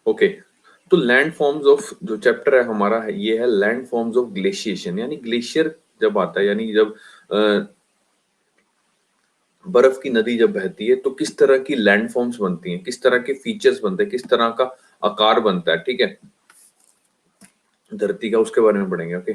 Okay, तो land forms of जो chapter है हमारा है, ये है लैंड फॉर्म्स ऑफ ग्लेशिएशन, यानी ग्लेशियर जब आता है, यानी जब बर्फ की नदी जब बहती है तो किस तरह की लैंड फॉर्म्स बनती हैं, किस तरह के फीचर्स बनते हैं, किस तरह का आकार बनता है, ठीक है, धरती का, उसके बारे में पढ़ेंगे। ओके,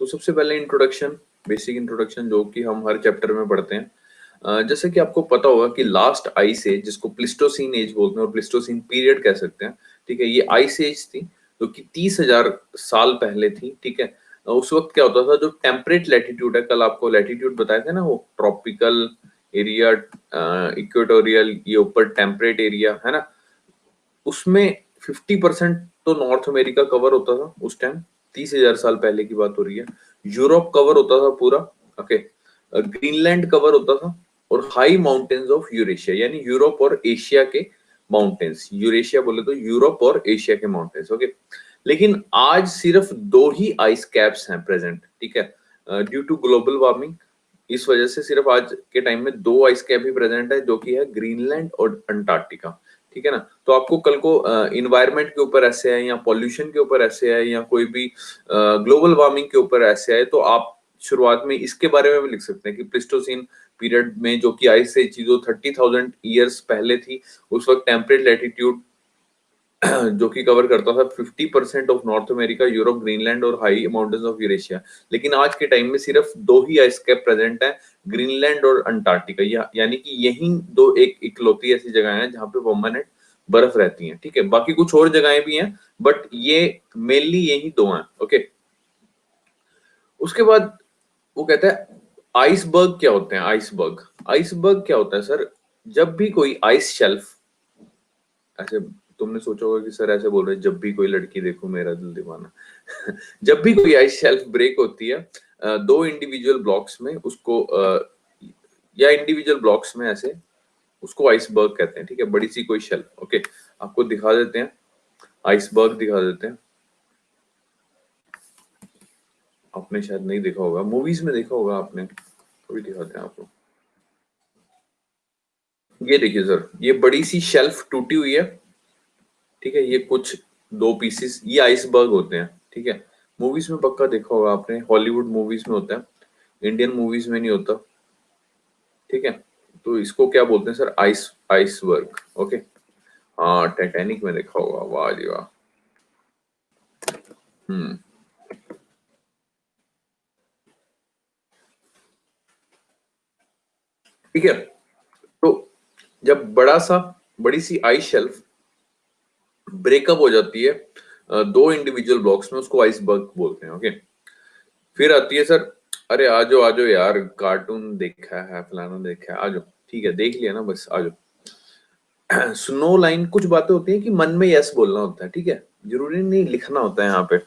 तो सबसे पहले इंट्रोडक्शन, बेसिक इंट्रोडक्शन जो कि हम हर चैप्टर में पढ़ते हैं। जैसे कि आपको पता होगा कि लास्ट आइस एज, जिसको प्लिस्टोसीन एज बोलते हैं और प्लिस्टोसीन पीरियड कह सकते हैं, ठीक है, ये आइस एज थी जो कि 30,000 साल पहले थी, ठीक है। उस वक्त क्या होता था, जो टेम्परेट लैटिट्यूड है, कल आपको लैटिट्यूड बताए थे ना, वो ट्रॉपिकल एरिया, इक्वेटोरियल, ये ऊपर टेम्परेट एरिया है ना, उसमें 50% तो नॉर्थ अमेरिका कवर होता था उस टाइम, 30,000 साल पहले की बात हो रही है। यूरोप कवर होता था पूरा, ओके, ग्रीनलैंड कवर होता था, और हाई माउंटेन्स ऑफ यूरेशिया, यानी यूरोप और एशिया के माउंटेन्स, यूरेशिया बोले तो यूरोप और एशिया के माउंटेन्स, ओके। लेकिन आज सिर्फ 2 ही आइस कैप्स हैं प्रेजेंट, ठीक है, ड्यू टू ग्लोबल वार्मिंग। इस वजह से सिर्फ आज के टाइम में 2 आइस कैप ही प्रेजेंट है, जो कि है ग्रीनलैंड और अंटार्कटिका, ठीक है ना। तो आपको कल को इन्वायरमेंट के ऊपर ऐसे है, या पॉल्यूशन के ऊपर ऐसे है, या कोई भी ग्लोबल वार्मिंग के ऊपर ऐसे है, तो आप शुरुआत में इसके बारे में भी लिख सकते हैं कि प्लिस्टोसीन पीरियड में जो कि आइस एज थी, जो 30,000 ईयर्स पहले थी, उस वक्त टेम्परेट लैटिट्यूड जो कि कवर करता था 50% of North America, Europe, Greenland और हाई माउंटेन्स ऑफ यूरेशिया। लेकिन आज के टाइम में सिर्फ 2 ही आइस कैप प्रेजेंट है, ग्रीनलैंड और अंटार्कटिका, यानी कि यही 2 एक इकलौती ऐसी जगह है जहां पे परमानेंट बर्फ रहती है, ठीक है। बाकी कुछ और जगहें भी हैं, बट ये मेनली यही 2 हैं, ओके। उसके बाद वो कहता है आइसबर्ग क्या होते हैं। आइसबर्ग, आइसबर्ग क्या होता है सर, जब भी कोई आइस शेल्फ, ऐसे तुमने सोचा होगा कि सर ऐसे बोल रहे हैं जब भी कोई लड़की देखो मेरा दिल दीवाना। जब भी कोई आइस शेल्फ ब्रेक होती है 2 इंडिविजुअल ब्लॉक्स में, उसको या इंडिविजुअल ब्लॉक्स में ऐसे, उसको आइसबर्ग कहते हैं, ठीक है, बड़ी सी कोई शेल्फ, ओके। आपको दिखा देते हैं, आइसबर्ग दिखा देते हैं, आपने शायद नहीं देखा होगा, मूवीज में देखा होगा आपने, तो दिखाते हैं आपको। ये देखिए सर, ये बड़ी सी शेल्फ टूटी हुई है, ठीक है, ये कुछ 2 पीसेस, ये आइसबर्ग होते हैं, ठीक है। मूवीज में पक्का देखा होगा आपने, हॉलीवुड मूवीज में होता है, इंडियन मूवीज में नहीं होता, ठीक है। तो इसको क्या बोलते हैं सर, आइसबर्ग, ओके। हाँ, टाइटैनिक में देखा होगा, वाह जी वाह। हम्म, ठीक है। तो जब बड़ी सी आइस शेल्फ ब्रेकअप हो जाती है 2 इंडिविजुअल ब्लॉक्स में, उसको आइसबर्ग बोलते हैं, ओके। फिर आती है सर, अरे आजो आजो यार, कार्टून देखा है, फलाना देखा है, आजो, ठीक है, देख लिया ना, बस आजो। स्नो लाइन, कुछ बातें होती हैं कि मन में यस बोलना होता है, ठीक है, जरूरी नहीं लिखना होता है यहाँ पे,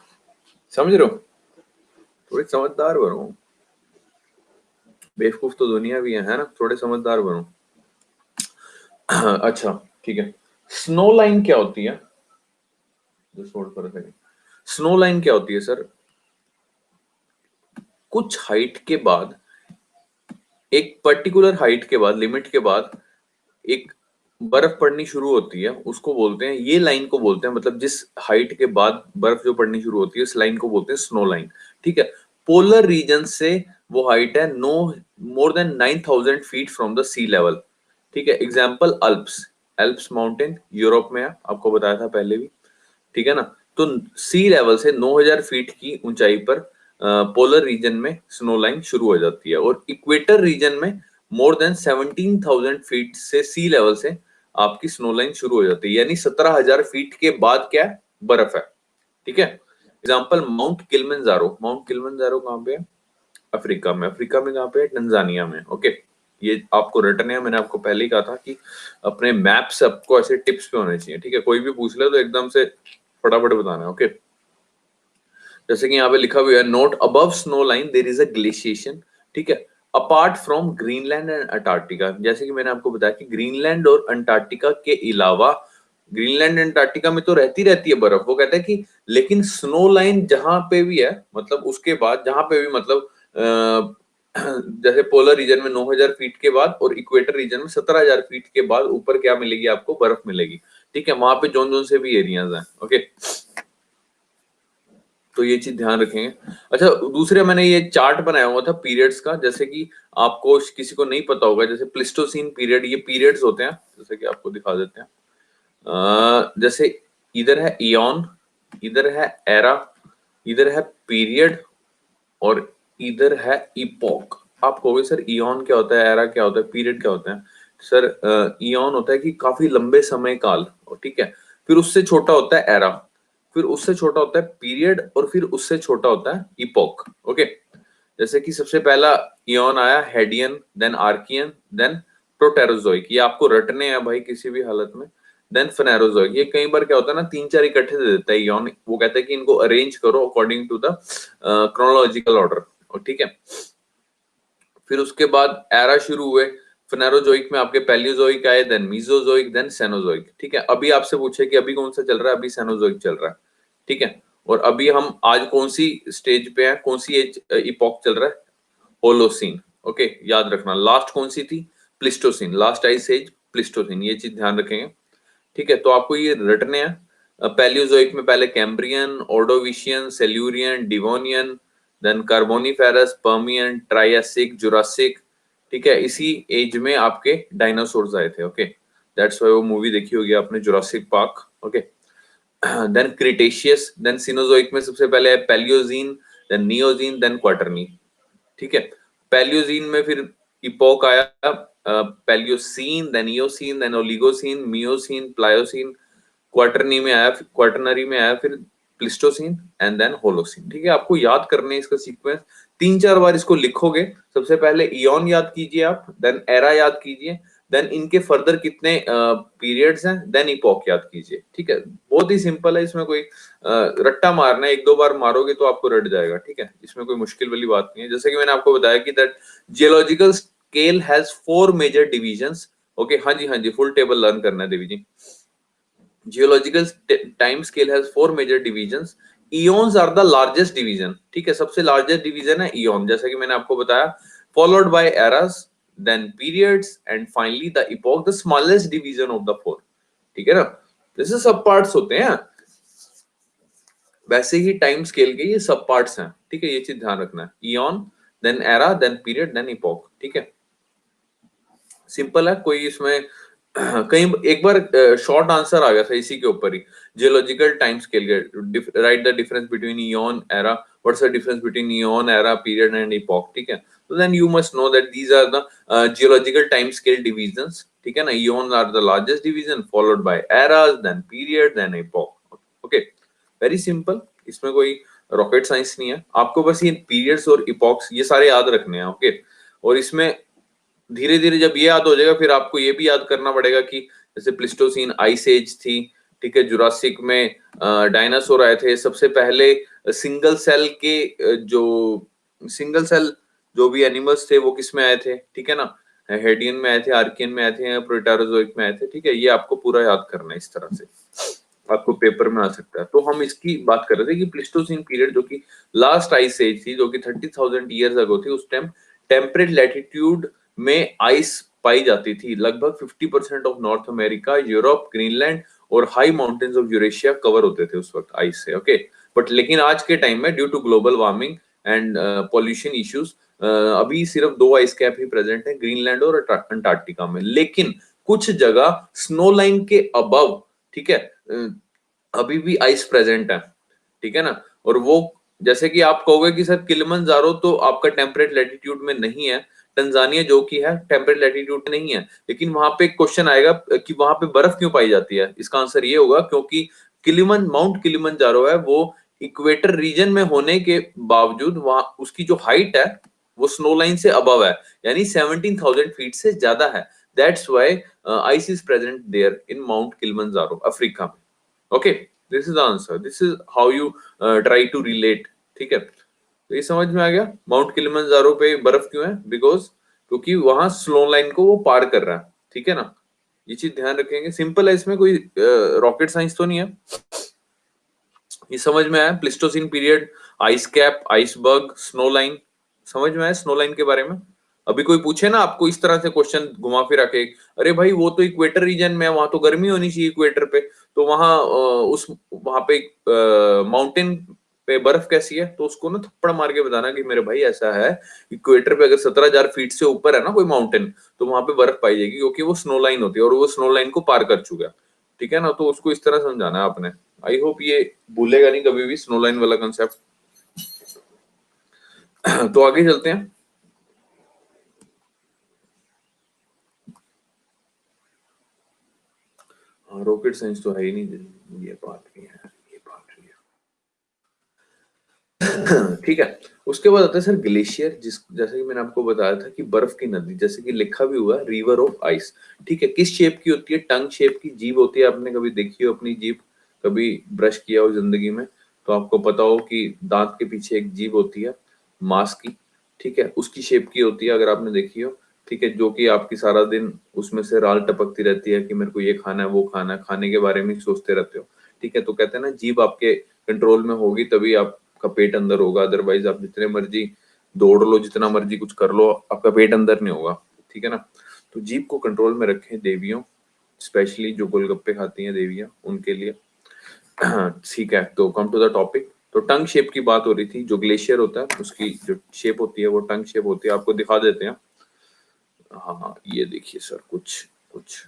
समझ रहे हो, थोड़े समझदार बनो, बेवकूफ तो दुनिया भी है ना, थोड़े समझदार बनो। अच्छा, ठीक है, स्नो लाइन क्या होती है, just hold for a second. Snow line क्या होती है सर, कुछ हाइट के बाद, एक पर्टिकुलर हाइट के बाद, लिमिट के बाद एक बर्फ पड़नी शुरू होती है, उसको बोलते हैं, ये लाइन को बोलते हैं, मतलब जिस हाइट के बाद बर्फ जो पड़नी शुरू होती है, उस लाइन को बोलते हैं स्नो लाइन, ठीक है। पोलर रीजन से वो हाइट है no more than 9,000 feet from the sea level, ठीक है। Example Alps, Alps mountain Europe में है, आपको बताया था पहले भी, ठीक है ना। तो सी लेवल से 9,000 फीट की ऊंचाई पर पोलर रीजन में स्नो लाइन शुरू हो जाती है, और इक्वेटर रीजन में मोर देन 17,000 फीट से सी लेवल से आपकी स्नो लाइन शुरू हो जाती है, यानी 17,000 फीट के बाद क्या है, बर्फ है, ठीक है। Example mount Kilimanjaro, mount Kilimanjaro कहाँ पे है, अफ्रीका में, अफ्रीका में कहाँ पे है, टंजानिया में, ओके। ये आपको रटने है, मैंने आपको पहले ही कहा था कि अपने मैप्स आपको ऐसे टिप्स पे होने चाहिए, ठीक है, कोई भी पूछ ले तो एकदम से फटाफट बताना है, ओके। जैसे कि यहाँ पे लिखा हुआ है, note above snow line there is a glaciation, ठीक है, apart from Greenland and Antarctica. जैसे कि मैंने आपको बताया कि ग्रीनलैंड और अंटार्कटिका के अलावा, ग्रीनलैंड अंटार्कटिका में तो रहती है बर्फ, वो कहता है कि लेकिन स्नो लाइन जहां पे भी है, मतलब उसके बाद जहां पे भी, मतलब जैसे पोलर रीजन में 9000 फीट के बाद और इक्वेटर रीजन में 17000 फीट के बाद ऊपर क्या मिलेगी आपको, बर्फ मिलेगी। ठीक है, वहां पे जोन से भी एरियाज हैं। ओके, तो ये चीज ध्यान रखेंगे। अच्छा, दूसरे मैंने ये चार्ट बनाया हुआ था पीरियड्स का, जैसे कि आपको किसी को नहीं पता होगा, जैसे प्लिस्टोसीन पीरियड, ये पीरियड्स होते हैं, जैसे कि आपको दिखा देते हैं। जैसे इधर है इयॉन, इधर है एरा, इधर है पीरियड और इधर है इपोक। आप कहोगे सर इयॉन क्या होता है, एरा क्या होता है, पीरियड क्या होता है? सर इयॉन होता है कि काफी लंबे समय काल, ठीक है। फिर उससे छोटा होता है एरा, फिर उससे छोटा होता है पीरियड और फिर उससे छोटा होता है इपोक। ओके, जैसे कि सबसे पहला इयॉन आया Hadean, then Archean, then Proterozoic. ये आपको रटने हैं भाई किसी भी हालत में। Then Phanerozoic. ये कई बार क्या होता है ना, 3-4 इकट्ठे दे देता है इयॉन, वो कहता है कि इनको अरेंज करो according to the chronological order, ठीक है। फिर उसके बाद एरा शुरू हुए, फेनेरोजोइक में आपके पैलियोजोइक आए, देन मीजोजोइक, देन सेनोजोइक। ठीक है, अभी आपसे पूछे कि अभी कौन सा चल रहा है, अभी सेनोजोइक चल रहा है। ठीक है, और अभी हम आज कौन सी स्टेज पे हैं, कौन सी एज इपॉक चल रहा है, होलोसीन। ओके, याद रखना लास्ट कौन सी थी, Pleistocene, last ice age Pleistocene, ये चीज ध्यान रखेंगे। ठीक है, तो आपको ये रटने हैं। पैलियोजोइक में पहले Cambrian, Ordovician, Silurian, Devonian, then Carboniferous, Permian, Triassic, Jurassic. ठीक है, इसी एज में आपके डायनासोर्स आए थे। ओके, दैट्स व्हाई वो मूवी देखी होगी आपने, Jurassic Park. Okay, then Cretaceous, then Cenozoic में सबसे पहले है Paleogene, then Neogene, then Quaternary. ठीक है, पैलियोजीन में फिर इपोक आया, Paleocene, then Eocene, then Oligocene, Miocene, Pliocene. Quaternary में आया फिर प्लिस्टोसीन एंड देन होलोसीन। ठीक है, आपको याद करने इसका सीक्वेंस, 3-4 बार इसको लिखोगे। सबसे पहले इयॉन याद कीजिए आप, देन एरा याद कीजिए, देन इनके फर्दर कितने पीरियड्स हैं, देन इपोक याद कीजिए। ठीक है, बहुत ही सिंपल है, इसमें कोई रट्टा मारना है, 1-2 बार मारोगे तो आपको रट जाएगा। ठीक है, इसमें कोई मुश्किल वाली बात नहीं है। जैसे कि मैंने आपको बताया कि that geological scale has 4 major divisions. Okay, हाँ जी हाँ जी, फुल टेबल लर्न करना है देवी जी। Geological time scale has 4 major divisions. Eons are the largest division. ठीक है, सबसे largest division है eon, जैसा कि मैंने आपको बताया, followed by eras, then periods, and finally the epoch, the smallest division of the 4. ठीक है ना, जैसे सब पार्ट्स होते हैं वैसे ही टाइम स्केल के ये सब पार्ट्स हैं। ठीक है, ये चीज ध्यान रखना है, eon, then era, then period, then epoch। ठीक है, सिंपल है, कोई इसमें कहीं एक बार शॉर्ट आंसर आ गया था इसी के ऊपर ही, जियोलॉजिकल टाइम स्केल के, right the difference between eon era, what's the difference between eon era, period and epoch. ठीक है, तो then you must know that these are the geological time scale divisions. ठीक है ना, eon are the largest division, followed by eras, then period, then epoch. Okay, very simple, इसमें कोई rocket science नहीं है। आपको बस ये पीरियड्स और इपॉक्स ये सारे याद रखने हैं। ओके, और इसमें धीरे धीरे जब ये याद हो जाएगा, फिर आपको ये भी याद करना पड़ेगा कि जैसे प्लिस्टोसीन आइस एज थी। ठीक है, जुरासिक में डायनासोर आए थे सबसे पहले। सिंगल सेल के सिंगल सेल जो भी एनिमल्स थे वो किस में आए थे, ठीक है ना, हेडियन में आए थे, आर्कियन में आए थे, प्रोटेरोजोइक में आए थे। ठीक है, ये आपको पूरा याद करना है, इस तरह से आपको पेपर में आ सकता है। तो हम इसकी बात कर रहे थे कि प्लिस्टोसीन पीरियड जो कि लास्ट आइस एज थी, जो कि 30,000 ईयर्स अगो थी, उस टाइम टेम्परेट लैटिट्यूड में आइस पाई जाती थी। लगभग 50% of North America, Europe, Greenland और high mountains of Eurasia cover होते थे उस वक्त आइस से। ओके, बट लेकिन आज के टाइम में due to global warming and pollution issues अभी सिर्फ 2 आइस कैप ही प्रेजेंट है, ग्रीनलैंड और अंटार्कटिका में। लेकिन कुछ जगह स्नो लाइन के अबव, ठीक है, अभी भी आइस प्रेजेंट है। ठीक है ना, और वो जैसे कि आप कहोगे कि सर किलिमंजारो तो आपका टेम्परेट लैटिट्यूड में नहीं है, तंजानिया जो कि है टेम्परेट लैटिट्यूड में नहीं है, लेकिन वहां पे क्वेश्चन आएगा कि वहां पे बर्फ क्यों पाई जाती है। इसका आंसर ये होगा क्योंकि माउंट किलिमंजारो है वो इक्वेटर रीजन में होने के बावजूद वहां उसकी जो हाइट है वो स्नो लाइन से अबव है, यानी 17,000 फीट से ज्यादा है। That's why ice is present there in Mount Kilimanjaro, Africa में। Okay, this is the answer, this is how you try to relate. ठीक है, तो ये समझ में आ गया माउंट किलिमंजारो पे बर्फ क्यों है, बिकॉज क्योंकि वहां स्नो लाइन को वो पार कर रहा है। ठीक है ना, ये चीज ध्यान रखेंगे, सिंपल है, इसमें कोई रॉकेट साइंस तो नहीं है। ये समझ में आया, Pleistocene period, ice cap, iceberg, snow line, समझ में आया स्नो लाइन के बारे में? अभी कोई पूछे ना आपको इस तरह से क्वेश्चन घुमा फिरा के, अरे भाई वो तो इक्वेटर रीजन में है, वहां तो गर्मी होनी चाहिए इक्वेटर पे, तो वहां उस वहां पे माउंटेन पे बर्फ कैसी है? तो उसको ना थप्पड़ मार के बताना कि मेरे भाई ऐसा है, इक्वेटर पे अगर 17,000 फीट से ऊपर है ना कोई माउंटेन, तो वहां पे बर्फ पाई जाएगी, क्योंकि वो स्नो लाइन होती है और वो स्नो लाइन को पार कर चुका है। ठीक है ना? तो उसको इस तरह समझाना है आपने। आई होप ये भूलेगा नहीं कभी भी स्नो लाइन वाला कंसेप्ट। तो आगे चलते हैं। हाँ, रॉकेट साइंस तो है ही नहीं, ये बात भी है, ये बात भी है। ठीक है। उसके बाद आता है सर ग्लेशियर, जिस जैसे कि मैंने आपको बताया था कि बर्फ की नदी, जैसे कि लिखा भी हुआ है रिवर ऑफ आइस। ठीक है, किस शेप की होती है? टंग शेप की जीभ होती है। आपने कभी देखी हो अपनी जीभ, कभी ब्रश किया हो जिंदगी में, तो आपको पता हो कि दांत के पीछे एक जीभ होती है मांस की। ठीक है, उसकी शेप की होती है अगर आपने देखी हो। ठीक है, जो कि आपकी सारा दिन उसमें से राल टपकती रहती है कि मेरे को ये खाना है वो खाना है, खाने के बारे में ही सोचते रहते हो। ठीक है, तो कहते हैं ना जीभ आपके कंट्रोल में होगी तभी आपका पेट अंदर होगा, अदरवाइज आप जितने मर्जी दौड़ लो, जितना मर्जी कुछ कर लो, आपका पेट अंदर नहीं होगा। ठीक है ना? तो जीभ को कंट्रोल में रखें देवियों, स्पेशली जो गोलगप्पे खाती हैं देवियां, उनके लिए। ठीक है, तो कम टू द टॉपिक। तो टंग शेप की बात हो रही थी, जो ग्लेशियर होता है उसकी जो शेप होती है वो टंग शेप होती है। आपको दिखा देते हैं। हाँ, ये देखिए सर, कुछ कुछ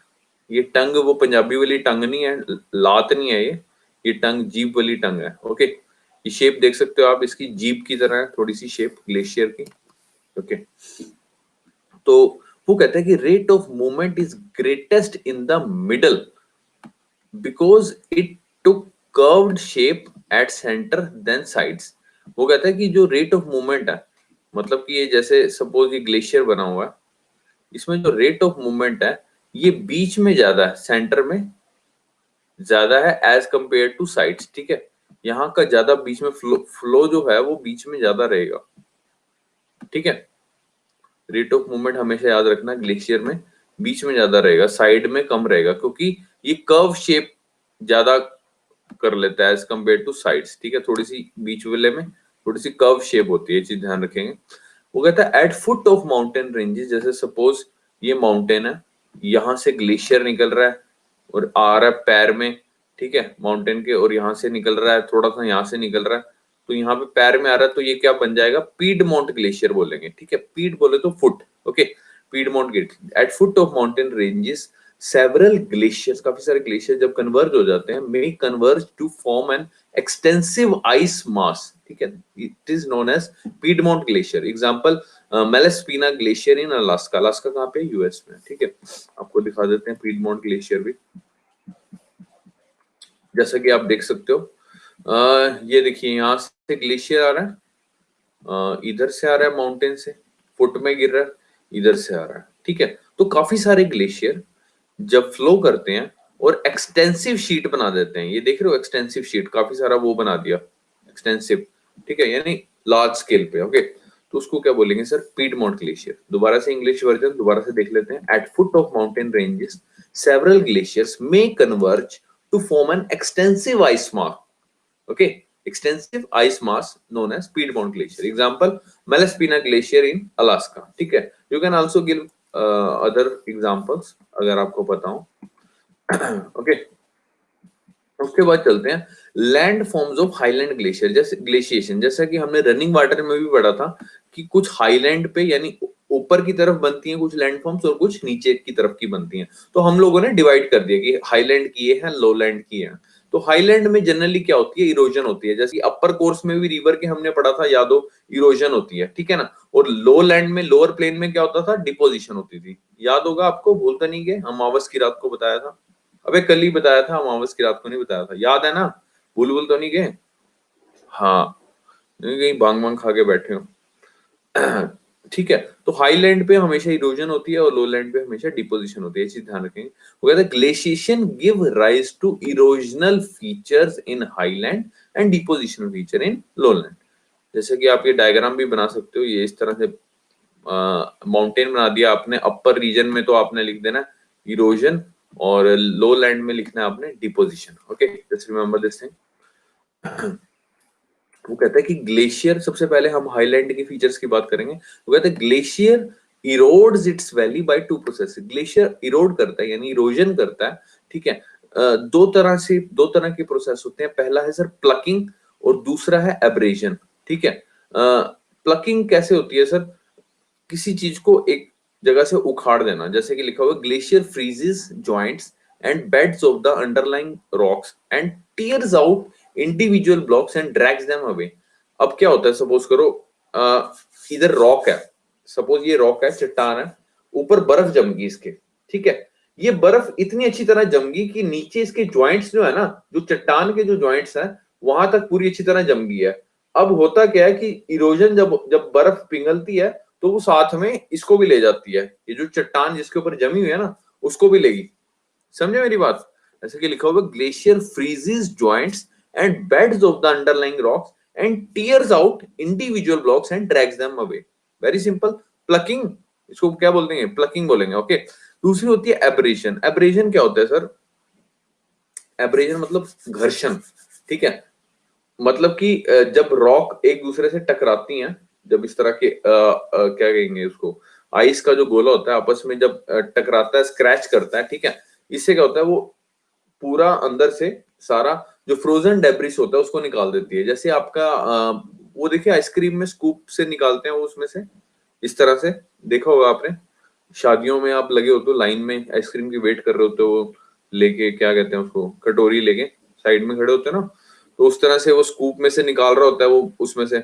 ये टंग वो पंजाबी वाली टंग नहीं है, लात नहीं है ये टंग जीभ वाली टंग है। ओके, ये शेप देख सकते हो आप, इसकी जीभ की तरह है थोड़ी सी शेप ग्लेशियर की। ओके, तो वो कहता है कि rate of movement is greatest in the middle because it took curved shape at centre than sides. वो कहता है कि जो रेट ऑफ मूवमेंट है, मतलब कि ये जैसे सपोज ये ग्लेशियर बना हुआ है, इसमें जो रेट ऑफ मूवमेंट है ये बीच में ज्यादा है, सेंटर में ज्यादा है एज कंपेयर टू साइड्स। ठीक है, यहाँ का ज्यादा बीच में फ्लो जो है वो बीच में ज्यादा रहेगा। ठीक है, रेट ऑफ मूवमेंट हमेशा याद रखना, ग्लेशियर में बीच में ज्यादा रहेगा, साइड में कम रहेगा, क्योंकि ये कर्व शेप ज्यादा कर लेता है एज कंपेयर टू साइड्स। ठीक है, थोड़ी सी बीच वाले में थोड़ी सी कर्व शेप होती है, ये चीज ध्यान रखेंगे। वो कहता है at foot of mountain ranges, जैसे सपोज ये माउंटेन है, यहाँ से ग्लेशियर निकल रहा है और आ रहा है पैर में। ठीक है, माउंटेन के, और यहाँ से निकल रहा है, थोड़ा सा यहाँ से निकल रहा है, तो यहाँ पे पैर में आ रहा है, तो ये क्या बन जाएगा? पीडमोंट ग्लेशियर बोलेंगे। ठीक है, पीड बोले तो foot. Okay, Piedmont glacier at foot of mountain ranges several glaciers, काफी सारे ग्लेशियर जब कन्वर्ज हो जाते हैं, may converge to form an extensive ice mass. ठीक है, it is known as Piedmont glacier. Example Malaspina glacier in Alaska. Alaska कहाँ पे? यूएस में। ठीक है, आपको दिखा देते हैं पीडमोंट ग्लेशियर भी, जैसा कि आप देख सकते हो। ये देखिए यहाँ से ग्लेशियर आ रहा है, इधर से आ रहा है माउंटेन से, फुट में गिर रहा है, इधर से आ रहा है। ठीक है, तो काफी सारे ग्लेशियर जब फ्लो करते हैं और एक्सटेंसिव शीट बना देते हैं, ये देख रहे हो एक्सटेंसिव शीट, काफी सारा वो बना दिया एक्सटेंसिव। ठीक है, यानी लार्ज स्केल पे। ओके, तो उसको क्या बोलेंगे सर? Piedmont glacier. दोबारा से इंग्लिश वर्जन दोबारा से देख लेते हैं। At foot of mountain ranges several glaciers may converge to form an extensive ice mass. Okay, extensive ice mass known as Piedmont Glacier. Example, Malaspina Glacier in Alaska. ठीक है, you can also give other examples अगर आपको पता हो। okay, उसके बाद चलते हैं land forms of highland glacier, जैसे ग्लेशिएशन, जैसा कि हमने रनिंग वाटर में भी पढ़ा था कि कुछ हाईलैंड पे यानी ऊपर की तरफ बनती हैं कुछ लैंड फॉर्म्स और कुछ नीचे की तरफ की बनती हैं। तो हम लोगों ने डिवाइड कर दिया कि हाईलैंड की ये है, लोलैंड की है। तो हाईलैंड में जनरली क्या होती है? इरोजन होती है, जैसे अपर कोर्स में भी रिवर के हमने पढ़ा था, याद हो, इरोजन होती है। ठीक है ना? और लो लैंड में, लोअर प्लेन में क्या होता था? डिपोजिशन होती थी। याद होगा आपको, भूल तो नहीं गए? अमावस की रात को बताया था, अबे कल ही बताया था, अमावस की रात को नहीं बताया था, याद है ना? भूल भूल तो नहीं गए? हाँ, कहीं भांग भांग खा के बैठे हो। ठीक है, तो हाईलैंड पे हमेशा इरोजन होती है और लोलैंड पे हमेशा डिपोजिशन होती है, ये चीज ध्यान रखेंगे। वो कहता है glaciation give rise to erosional features in highland and depositional feature in lowland. जैसे कि आप ये डायग्राम भी बना सकते हो, ये इस तरह से माउंटेन बना दिया आपने, अपर रीजन में तो आपने लिख देना इरोजन और लो लैंड में लिखना है आपने deposition. Okay, just remember this thing. वो कहता है कि ग्लेशियर, सबसे पहले हम हाईलैंड की फीचर्स की बात करेंगे। वो कहता है glacier erodes it's valley by two process. Glacier Erode करता है यानी इरोजन करता है, ठीक है। दो तरह के प्रोसेस होते हैं। पहला है सर प्लकिंग और दूसरा है एब्रेजन, ठीक है। प्लकिंग कैसे होती है सर? किसी चीज को एक जगह से उखाड़ देना, जैसे कि लिखा हुआ glacier freezes joints and beds of the underlying rocks and tears out individual blocks and drags them away. अब क्या होता है, सपोज करो इधर रॉक है, सपोज ये रॉक है, चट्टान है, ऊपर बर्फ जम गई इसके, ठीक है। ये बर्फ इतनी अच्छी तरह जम गई कि नीचे इसके ज्वाइंट्स जो है ना, जो चट्टान के जो ज्वाइंट्स हैं वहां तक पूरी अच्छी तरह जम गई है। अब होता क्या है कि इरोजन जब जब बर्फ पिघलती है तो वो साथ में इसको भी ले जाती है, ये जो चट्टान जिसके ऊपर जमी हुई है ना उसको भी लेगी। समझे मेरी बात? ऐसे कि लिखा हुआ glacier freezes joints and beds of the underlying rocks and tears out individual blocks and drags them away. Very simple, plucking, इसको क्या बोलते हैं? प्लकिंग बोलेंगे, ओके। दूसरी होती है एब्रेशन। एब्रेशन क्या होता है सर? एब्रेशन मतलब घर्षण, ठीक है। मतलब कि जब रॉक एक दूसरे से टकराती हैं, जब इस तरह के क्या कहेंगे उसको, आइस का जो गोला होता है आपस में जब टकराता है, स्क्रैच करता है, ठीक है। इससे क्या होता है, वो पूरा अंदर से सारा जो फ्रोजन डेब्रिस होता है उसको निकाल देती है। जैसे आपका वो देखिए आइसक्रीम में स्कूप से निकालते हैं वो, उसमें से इस तरह से देखा होगा आपने। शादियों में आप लगे होते हो लाइन में, आइसक्रीम की वेट कर रहे होते हो, वो लेके क्या कहते हैं उसको, कटोरी लेके साइड में खड़े होते हैं ना, तो उस तरह से वो स्कूप में से निकाल रहा होता है वो, उसमें से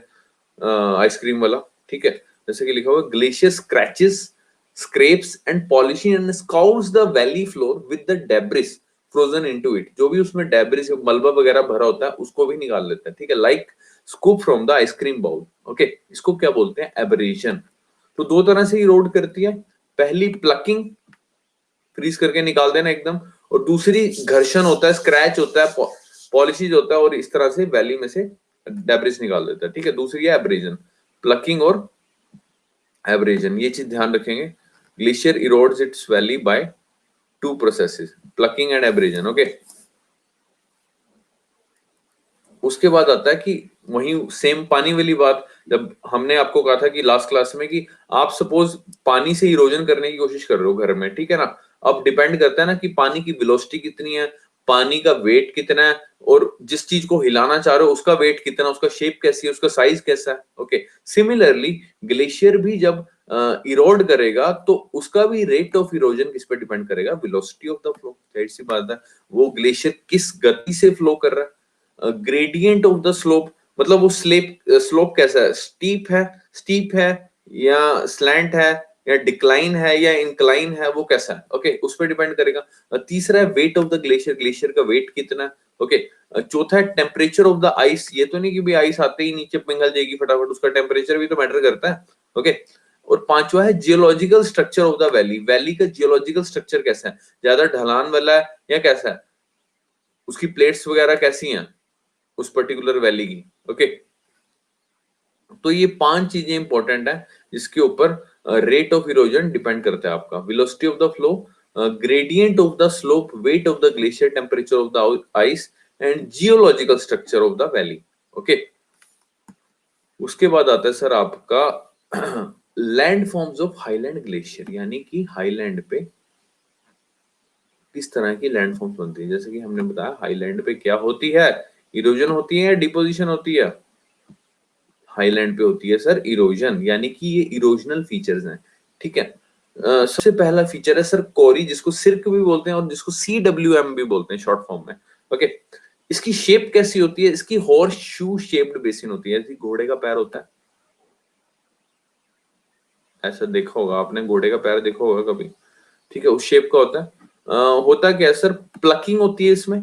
आइसक्रीम वाला, ठीक है। जैसे कि लिखा हुआ glacier scratches scrapes and polishing and scours the valley floor with the debris frozen into it. जो भी उसमें डेब्रिस मलबा वगैरह भरा होता है उसको भी निकाल लेता है, ठीक है। Like scoop from the ice cream bowl, okay. इसको क्या बोलते हैं? एब्रेशन। तो दो तरह से इरोड करती है, पहली प्लकिंग, फ्रीज करके निकाल देना एकदम, और दूसरी घर्षण होता है, स्क्रैच होता है, पॉलिशीज होता है और इस तरह से वैली में से डेब्रिस निकाल देता है, ठीक है। दूसरी है एब्रेजन, प्लकिंग और एब्रेजन, ये चीज ध्यान रखेंगे। Glacier erodes it's valley by two processes, plucking and abrasion, okay. उसके बाद आता है कि वही सेम पानी वाली बात, जब हमने आपको कहा था कि लास्ट क्लास में कि आप सपोज पानी से इरोजन करने की कोशिश कर रहे हो घर में, ठीक है ना। अब डिपेंड करता है ना कि पानी की वेलोसिटी कितनी है, पानी का वेट कितना है, और जिस चीज को हिलाना चाह रहे हो उसका वेट कितना, उसका शेप कैसी है, उसका साइज कैसा है, ओके। सिमिलरली ग्लेशियर भी जब इरोड करेगा तो उसका भी रेट ऑफ इरोजन किस पे डिपेंड करेगा? Velocity of the flow. जाहिर सी बात है, वो ग्लेशियर किस गति से फ्लो कर रहा है। ग्रेडियंट ऑफ द स्लोप मतलब वो स्लोप कैसा है, स्टीप है या स्लैंट है या डिक्लाइन है या इंक्लाइन है, वो कैसा है, ओके, उस पर डिपेंड करेगा। तीसरा है weight of the glacier, glacier का वेट कितना है, ओके। चौथा है टेम्परेचर ऑफ द आइस। ये तो नहीं कि भी आइस आते ही नीचे पिघल जाएगी फटाफट, उसका टेम्परेचर भी तो मैटर करता है, ओके। और पांचवा है geological structure of the valley. Valley का जियोलॉजिकल स्ट्रक्चर कैसा है, ज्यादा ढलान वाला है या कैसा है, उसकी प्लेट्स वगैरह कैसी हैं उस पर्टिकुलर वैली की, ओके। तो ये पांच चीजें इंपॉर्टेंट है जिसके ऊपर रेट ऑफ इरोजन डिपेंड करता है आपका। Velocity of the flow, gradient of the slope, weight of the glacier, temperature of the ice and geological structure of the valley, okay. उसके बाद आता है सर आपका land forms of highland glacier, यानी कि हाईलैंड पे किस तरह की लैंड फॉर्म्स बनती है। जैसे कि हमने बताया हाईलैंड पे क्या होती है, इरोजन होती है या डिपोजिशन होती है? हाईलैंड पे होती है सर इरोजन, यानी कि ये इरोजनल फीचर्स हैं, ठीक है। सबसे पहला फीचर है सर कोरी, जिसको सिर्क भी बोलते हैं और जिसको CWM भी बोलते हैं शॉर्ट फॉर्म में, ओके। इसकी शेप कैसी होती है? इसकी हॉर्स शू शेप्ड बेसिन होती है, जैसे घोड़े का पैर होता है, ऐसा देखा होगा आपने, घोड़े का पैर देखा होगा कभी, ठीक है, उस शेप का होता है। होता क्या है सर, प्लकिंग होती है इसमें,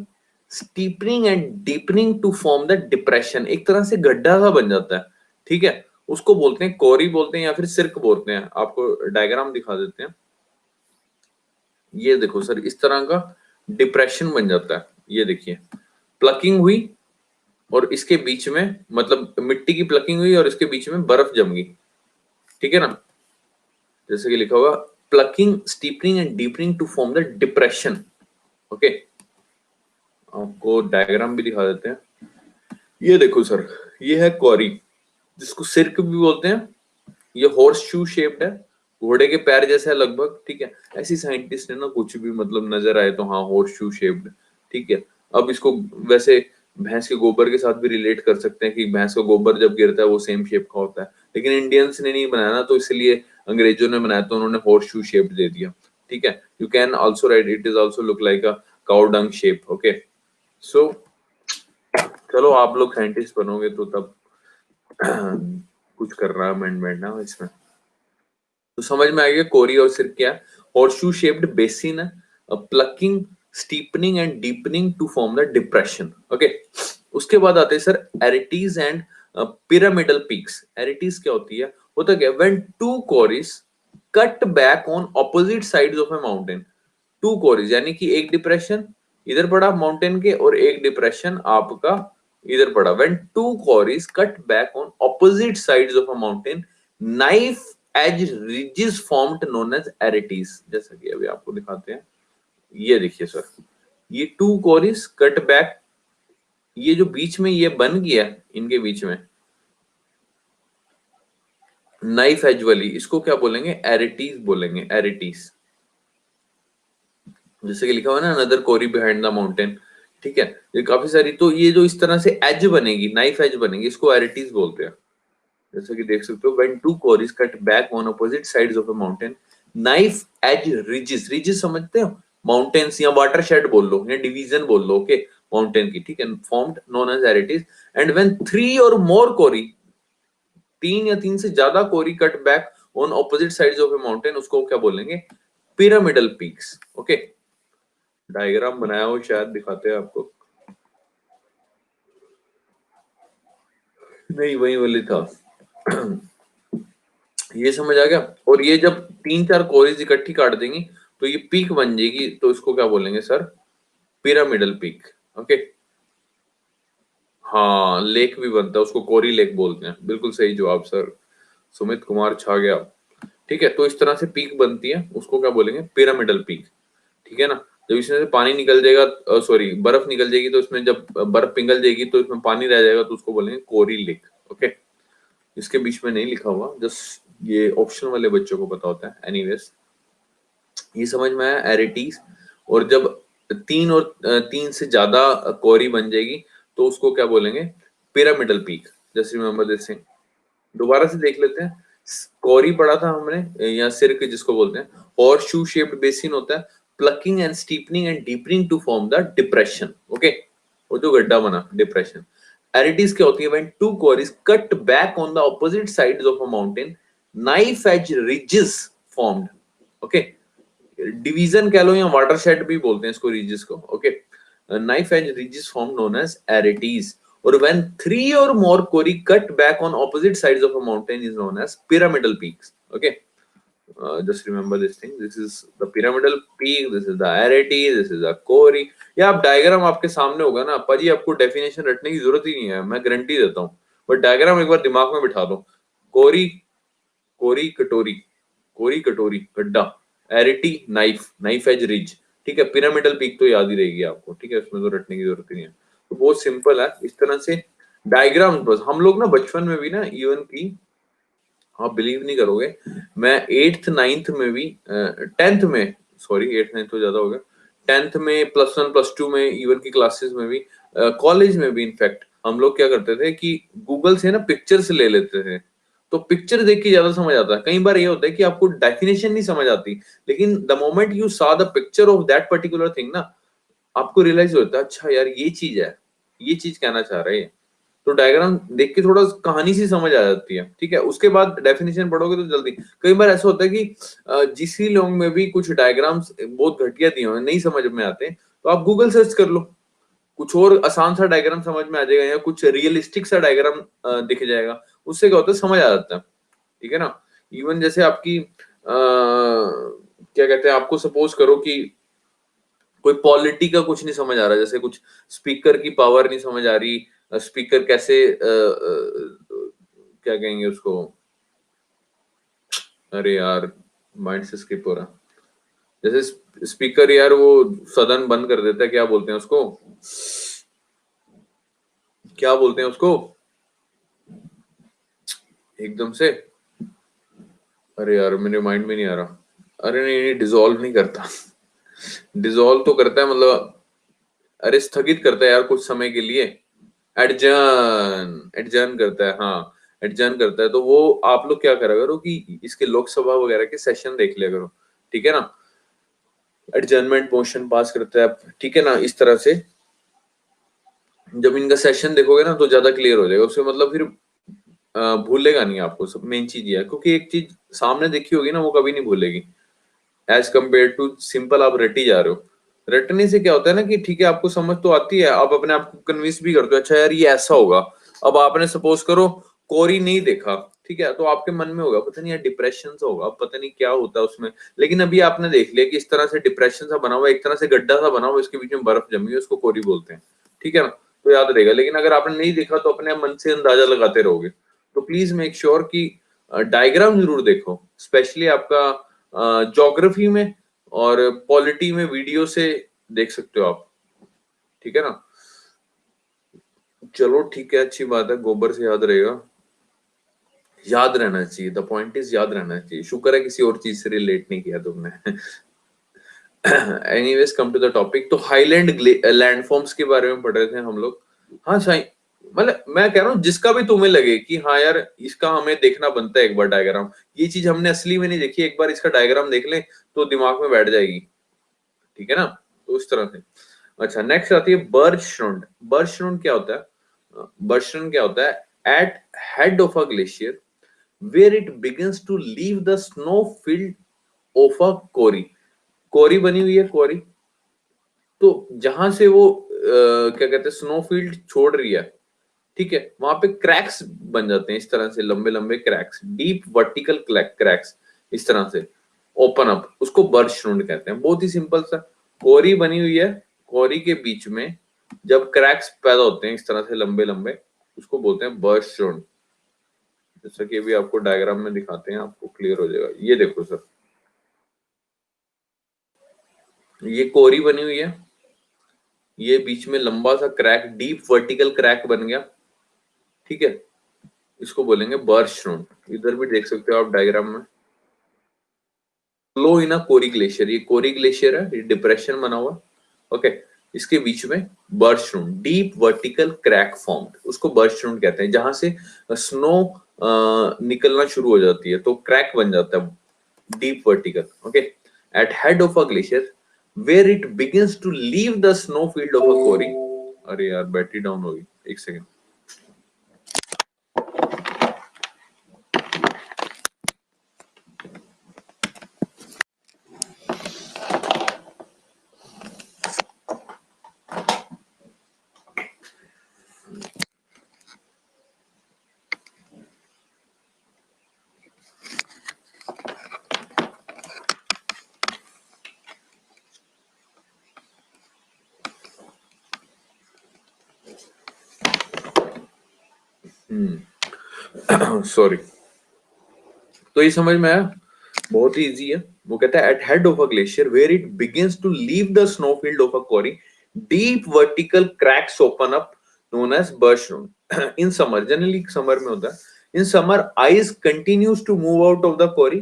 steepening and deepening to form the depression, एक तरह से गड्ढा सा बन जाता है, ठीक है। उसको बोलते हैं कोरी बोलते हैं या फिर सिर्क बोलते हैं। आपको डायग्राम दिखा देते हैं, ये देखो सर, इस तरह का डिप्रेशन बन जाता है, ये देखिए प्लकिंग हुई और इसके बीच में मतलब मिट्टी की प्लकिंग हुई और इसके बीच में बर्फ जम गई, ठीक है ना। जैसे कि लिखा हुआ plucking, steepening and deepening to form the depression, okay. आपको डायग्राम भी दिखा देते हैं। ये देखो सर, ये है कॉरी, जिसको सिर्क भी बोलते हैं। ये हॉर्स शू शेप्ड है, घोड़े के पैर जैसा है लगभग, ठीक है। ऐसी साइंटिस्ट ने ना कुछ भी मतलब नजर आए तो हाँ हॉर्स शू शेप्ड, ठीक है। अब इसको वैसे भैंस के गोबर के साथ भी रिलेट कर सकते हैं कि भैंस का गोबर जब गिरता है वो सेम शेप का होता है, लेकिन इंडियंस ने नहीं बनाया ना, तो इसलिए अंग्रेजों ने बनाया तो उन्होंने हॉर्स शू शेप दे दिया, ठीक है। You can also write it is also look like a cow dung shape, okay. So चलो आप लोग साइंटिस्ट बनोगे तो तब कुछ करना अमेंडमेंट ना इसमें, तो समझ में आ गया कोरी और सिर क्या है। हॉर्सशू शेप्ड बेसिन है, plucking, steepening and deepening to form the depression, okay. उसके बाद आते हैं sir aretes and pyramidal peaks. Aretes क्या होती है, होता क्या, when two corries cut back on opposite sides of a mountain. Two corries यानी कि एक डिप्रेशन इधर पड़ा माउंटेन के और एक डिप्रेशन आपका इधर पड़ा। When two corries cut back on opposite sides of a mountain, knife edge ridges formed known as aretes. जैसा कि अभी आपको दिखाते हैं, ये देखिए सर, ये टू कोरीज कट बैक, ये जो बीच में ये बन गया इनके बीच में नाइफ एज वाली, इसको क्या बोलेंगे, एरिटीज बोलेंगे, एरिटीज। जैसे कि लिखा हुआ है ना, another corrie behind the mountain, ठीक है। ये काफी सारी, तो ये जो इस तरह से एज बनेगी, नाइफ एज बनेगी, इसको एरिटीज बोलते हैं। जैसे कि देख सकते हो, when two corries cut back on opposite sides of a mountain, knife edge ridges, ridges समझते हो, माउंटेन्स या वाटरशेड बोल लो या डिवीजन बोल लो, ओके, माउंटेन की, ठीक है, formed known as aretes. And when three और मोर कोरी, तीन या तीन से ज्यादा corrie cut back on opposite sides of a mountain, उसको क्या बोलेंगे, पिरामिडल पीक्स, ओके। डायग्राम बनाया हो शायद दिखाते हैं आपको, नहीं वही वाली था। ये समझ आ गया। और ये जब तीन चार कोरीज इकट्ठी काट देंगी तो ये पीक बन जाएगी, तो इसको क्या बोलेंगे सर, पिरामिडल पीक, ओके। हाँ लेक भी बनता है, उसको कोरी लेक बोलते हैं, बिल्कुल सही जवाब सर, सुमित कुमार छा गया, ठीक है। तो इस तरह से पीक बनती है, उसको क्या बोलेंगे, पिरामिडल पीक, ठीक है ना। जब इसमें से पानी निकल जाएगा, सॉरी बर्फ निकल जाएगी, तो इसमें जब बर्फ पिघल जाएगी तो इसमें पानी रह जाएगा, तो उसको बोलेंगे कोरी लेक, ओके। इसके बीच में नहीं लिखा हुआ, जस्ट ये ऑप्शन वाले बच्चों को पता होता है, एनीवेज। ये समझ में आया एरिटीज। और जब तीन और तीन से ज्यादा कोरी बन जाएगी तो उसको क्या बोलेंगे, pyramidal peak. Just remember this thing, दोबारा से देख लेते हैं। कोरी पढ़ा था हमने, या सिर्क जिसको बोलते हैं, और शू शेप्ड बेसिन होता है, plucking and steepening and deepening to form the depression, okay, वो जो गड्ढा बना, डिप्रेशन। एरिटीज क्या होती है, when two corries cut back on the opposite sides of a mountain, knife edge ridges formed, okay. Division कह लो या वाटरशेड भी बोलते हैं इसको, रीजिस को, okay. Knife edge ridges form known as aretes. और व्हेन थ्री और more corrie cut back on opposite sides of a mountain is known as pyramidal peaks, okay. Just remember this thing, this is the pyramidal peak, this is the arete, this is the corrie. या आप diagram आपके सामने होगा ना पाजी, आपको definition रटने की जरूरत ही नहीं है, मैं गारंटी देता हूँ। बट डायग्राम एक बार दिमाग में बिठा दो, कोरी, कोरी कटोरी, कोरी कटोरी गड्ढा, एरिटी नाइफ, नाइफ एज रिज, ठीक है। पिरामिडल पीक तो याद ही रहेगी आपको, ठीक है, उसमें तो रटने की जरूरत ही नहीं है। तो बहुत सिंपल है, इस तरह से डायग्राम। बस हम लोग ना बचपन में भी ना, इवन की आप बिलीव नहीं करोगे, मैं एट्थ नाइन्थ में भी, टेंथ में, सॉरी एट्थ नाइन्थ तो ज्यादा हो गया, टेंथ में, प्लस वन प्लस टू में, इवन की क्लासेस में भी, कॉलेज में भी इनफैक्ट, हम लोग क्या करते थे कि गूगल से ना पिक्चर्स ले लेते थे। तो पिक्चर देख के ज्यादा समझ आता है। कई बार ये होता है कि आपको डेफिनेशन नहीं समझ आती, लेकिन द मोमेंट यू सा the picture of that particular thing ना, आपको रियलाइज होता है, अच्छा यार ये चीज है, ये चीज कहना चाह रहा है। तो डायग्राम देख के थोड़ा कहानी सी समझ आ जाती है, ठीक है। उसके बाद डेफिनेशन पढ़ोगे तो जल्दी। कई बार ऐसा होता है कि जीसी लॉन्ग में भी कुछ डायग्राम्स बहुत घटिया दिए हुए नहीं समझ में आते, तो आप गूगल सर्च कर लो, कुछ और आसान सा डायग्राम समझ में आ जाएगा, या कुछ रियलिस्टिक सा डायग्राम दिख जाएगा, उससे क्या होता है, समझ आ जाता है, ठीक है ना। इवन जैसे आपकी क्या कहते हैं, आपको सपोज करो कि कोई पॉलिटी का कुछ नहीं समझ आ रहा, जैसे कुछ स्पीकर की पावर नहीं समझ आ रही, स्पीकर कैसे क्या कहेंगे उसको, अरे यार माइंड से स्किप हो रहा, जैसे स्पीकर यार वो सदन बंद कर देता है, क्या बोलते हैं उसको, क्या बोलते हैं उसको एकदम से, अरे यार मेरे माइंड में नहीं आ रहा। अरे नहीं, डिसॉल्व नहीं करता। डिसॉल्व तो करता है मतलब, अरे स्थगित करता है यार कुछ समय के लिए। एडजर्न, एडजर्न करता है, हाँ एडजर्न करता है। तो वो आप लोग क्या करा करो कि इसके लोकसभा वगैरह के सेशन देख लिया करो, ठीक है ना। एडजर्नमेंट मोशन पास करता है, ठीक है ना। इस तरह से जब इनका सेशन देखोगे ना तो ज्यादा क्लियर हो जाएगा उससे, मतलब फिर भूलेगा नहीं आपको। सब मेन चीज ये है, क्योंकि एक चीज सामने देखी होगी ना वो कभी नहीं भूलेगी, एज कम्पेयर टू सिंपल आप रटी जा रहे हो। रटने से क्या होता है ना कि ठीक है आपको समझ तो आती है, आप अपने आप को कन्विंस भी करते हो, अच्छा यार ये ऐसा होगा। अब आपने सपोज करो कोरी नहीं देखा, ठीक है, तो आपके मन में होगा पता नहीं यार डिप्रेशन सा होगा, पता नहीं क्या होता है उसमें। लेकिन अभी आपने देख लिया कि इस तरह से डिप्रेशन सा बना हुआ, एक तरह से गड्ढा सा बना हुआ, इसके बीच में बर्फ जमी है, उसको कोरी बोलते हैं, ठीक है ना। तो याद रहेगा। लेकिन अगर आपने नहीं देखा तो अपने मन से अंदाजा लगाते रहोगे। तो प्लीज मेक श्योर कि डायग्राम जरूर देखो, स्पेशली आपका ज्योग्राफी में और पॉलिटी में वीडियो से देख सकते हो आप, ठीक है ना। चलो ठीक है, अच्छी बात है, गोबर से याद रहेगा। याद रहना चाहिए, द पॉइंट इज याद रहना चाहिए। शुक्र है किसी और चीज से रिलेट नहीं किया तुमने। Anyways come to the topic. तो हाईलैंड लैंडफॉर्म्स के बारे में पढ़ रहे थे हम लोग। हाँ साई, मतलब मैं कह रहा हूँ जिसका भी तुम्हें लगे कि हाँ यार इसका हमें देखना बनता है एक बार डायग्राम, ये चीज हमने असली में नहीं देखी, एक बार इसका डायग्राम देख लें तो दिमाग में बैठ जाएगी, ठीक है ना। तो उस तरह से। अच्छा नेक्स्ट आती है बर्चश्रुंड। बर्चश्रुंड क्या होता है? बर्चश्रुंड क्या होता है? At head of a glacier where it begins to leave the snow field of a corrie. Corrie बनी हुई है, कोरी। तो जहां से वो क्या कहते हैं स्नो फील्ड छोड़ रही है, ठीक है, वहां पे क्रैक्स बन जाते हैं इस तरह से, लंबे लंबे क्रैक्स, डीप वर्टिकल क्रैक्स, इस तरह से ओपन अप, उसको बर्चश्रुंड कहते हैं। बहुत ही सिंपल सा, कोरी बनी हुई है, कोरी के बीच में जब क्रैक्स पैदा होते हैं इस तरह से लंबे लंबे, उसको बोलते हैं बर्चश्रुंड। जैसा कि अभी आपको डायग्राम में दिखाते हैं, आपको क्लियर हो जाएगा। ये देखो सर, ये कोरी बनी हुई है, ये बीच में लंबा सा क्रैक, डीप वर्टिकल क्रैक बन गया, ठीक है, इसको बोलेंगे बर्चश्रुंड। इधर भी देख सकते हो आप डायग्राम में, flow in a Kori glacier, ये कोरी ग्लेशियर है, ये डिप्रेशन बना हुआ, ओके। इसके बीच में बर्चश्रुंड, डीप वर्टिकल क्रैक फॉर्म्ड, उसको बर्चश्रुंड कहते हैं। जहां से स्नो निकलना शुरू हो जाती है तो क्रैक बन जाता है, deep vertical, okay. At head of a glacier where it begins to leave the snow field of a corrie. अरे यार बैटरी डाउन हो गई, एक सेकेंड। सॉरी। तो ये समझ में आया, बहुत ही इजी है। वो कहता है at head of a glacier where it begins to leave the snow field of a corrie deep vertical cracks open up known as bergschrund in summer. Generally summer में होता है। In summer ice continues to move out of the corrie,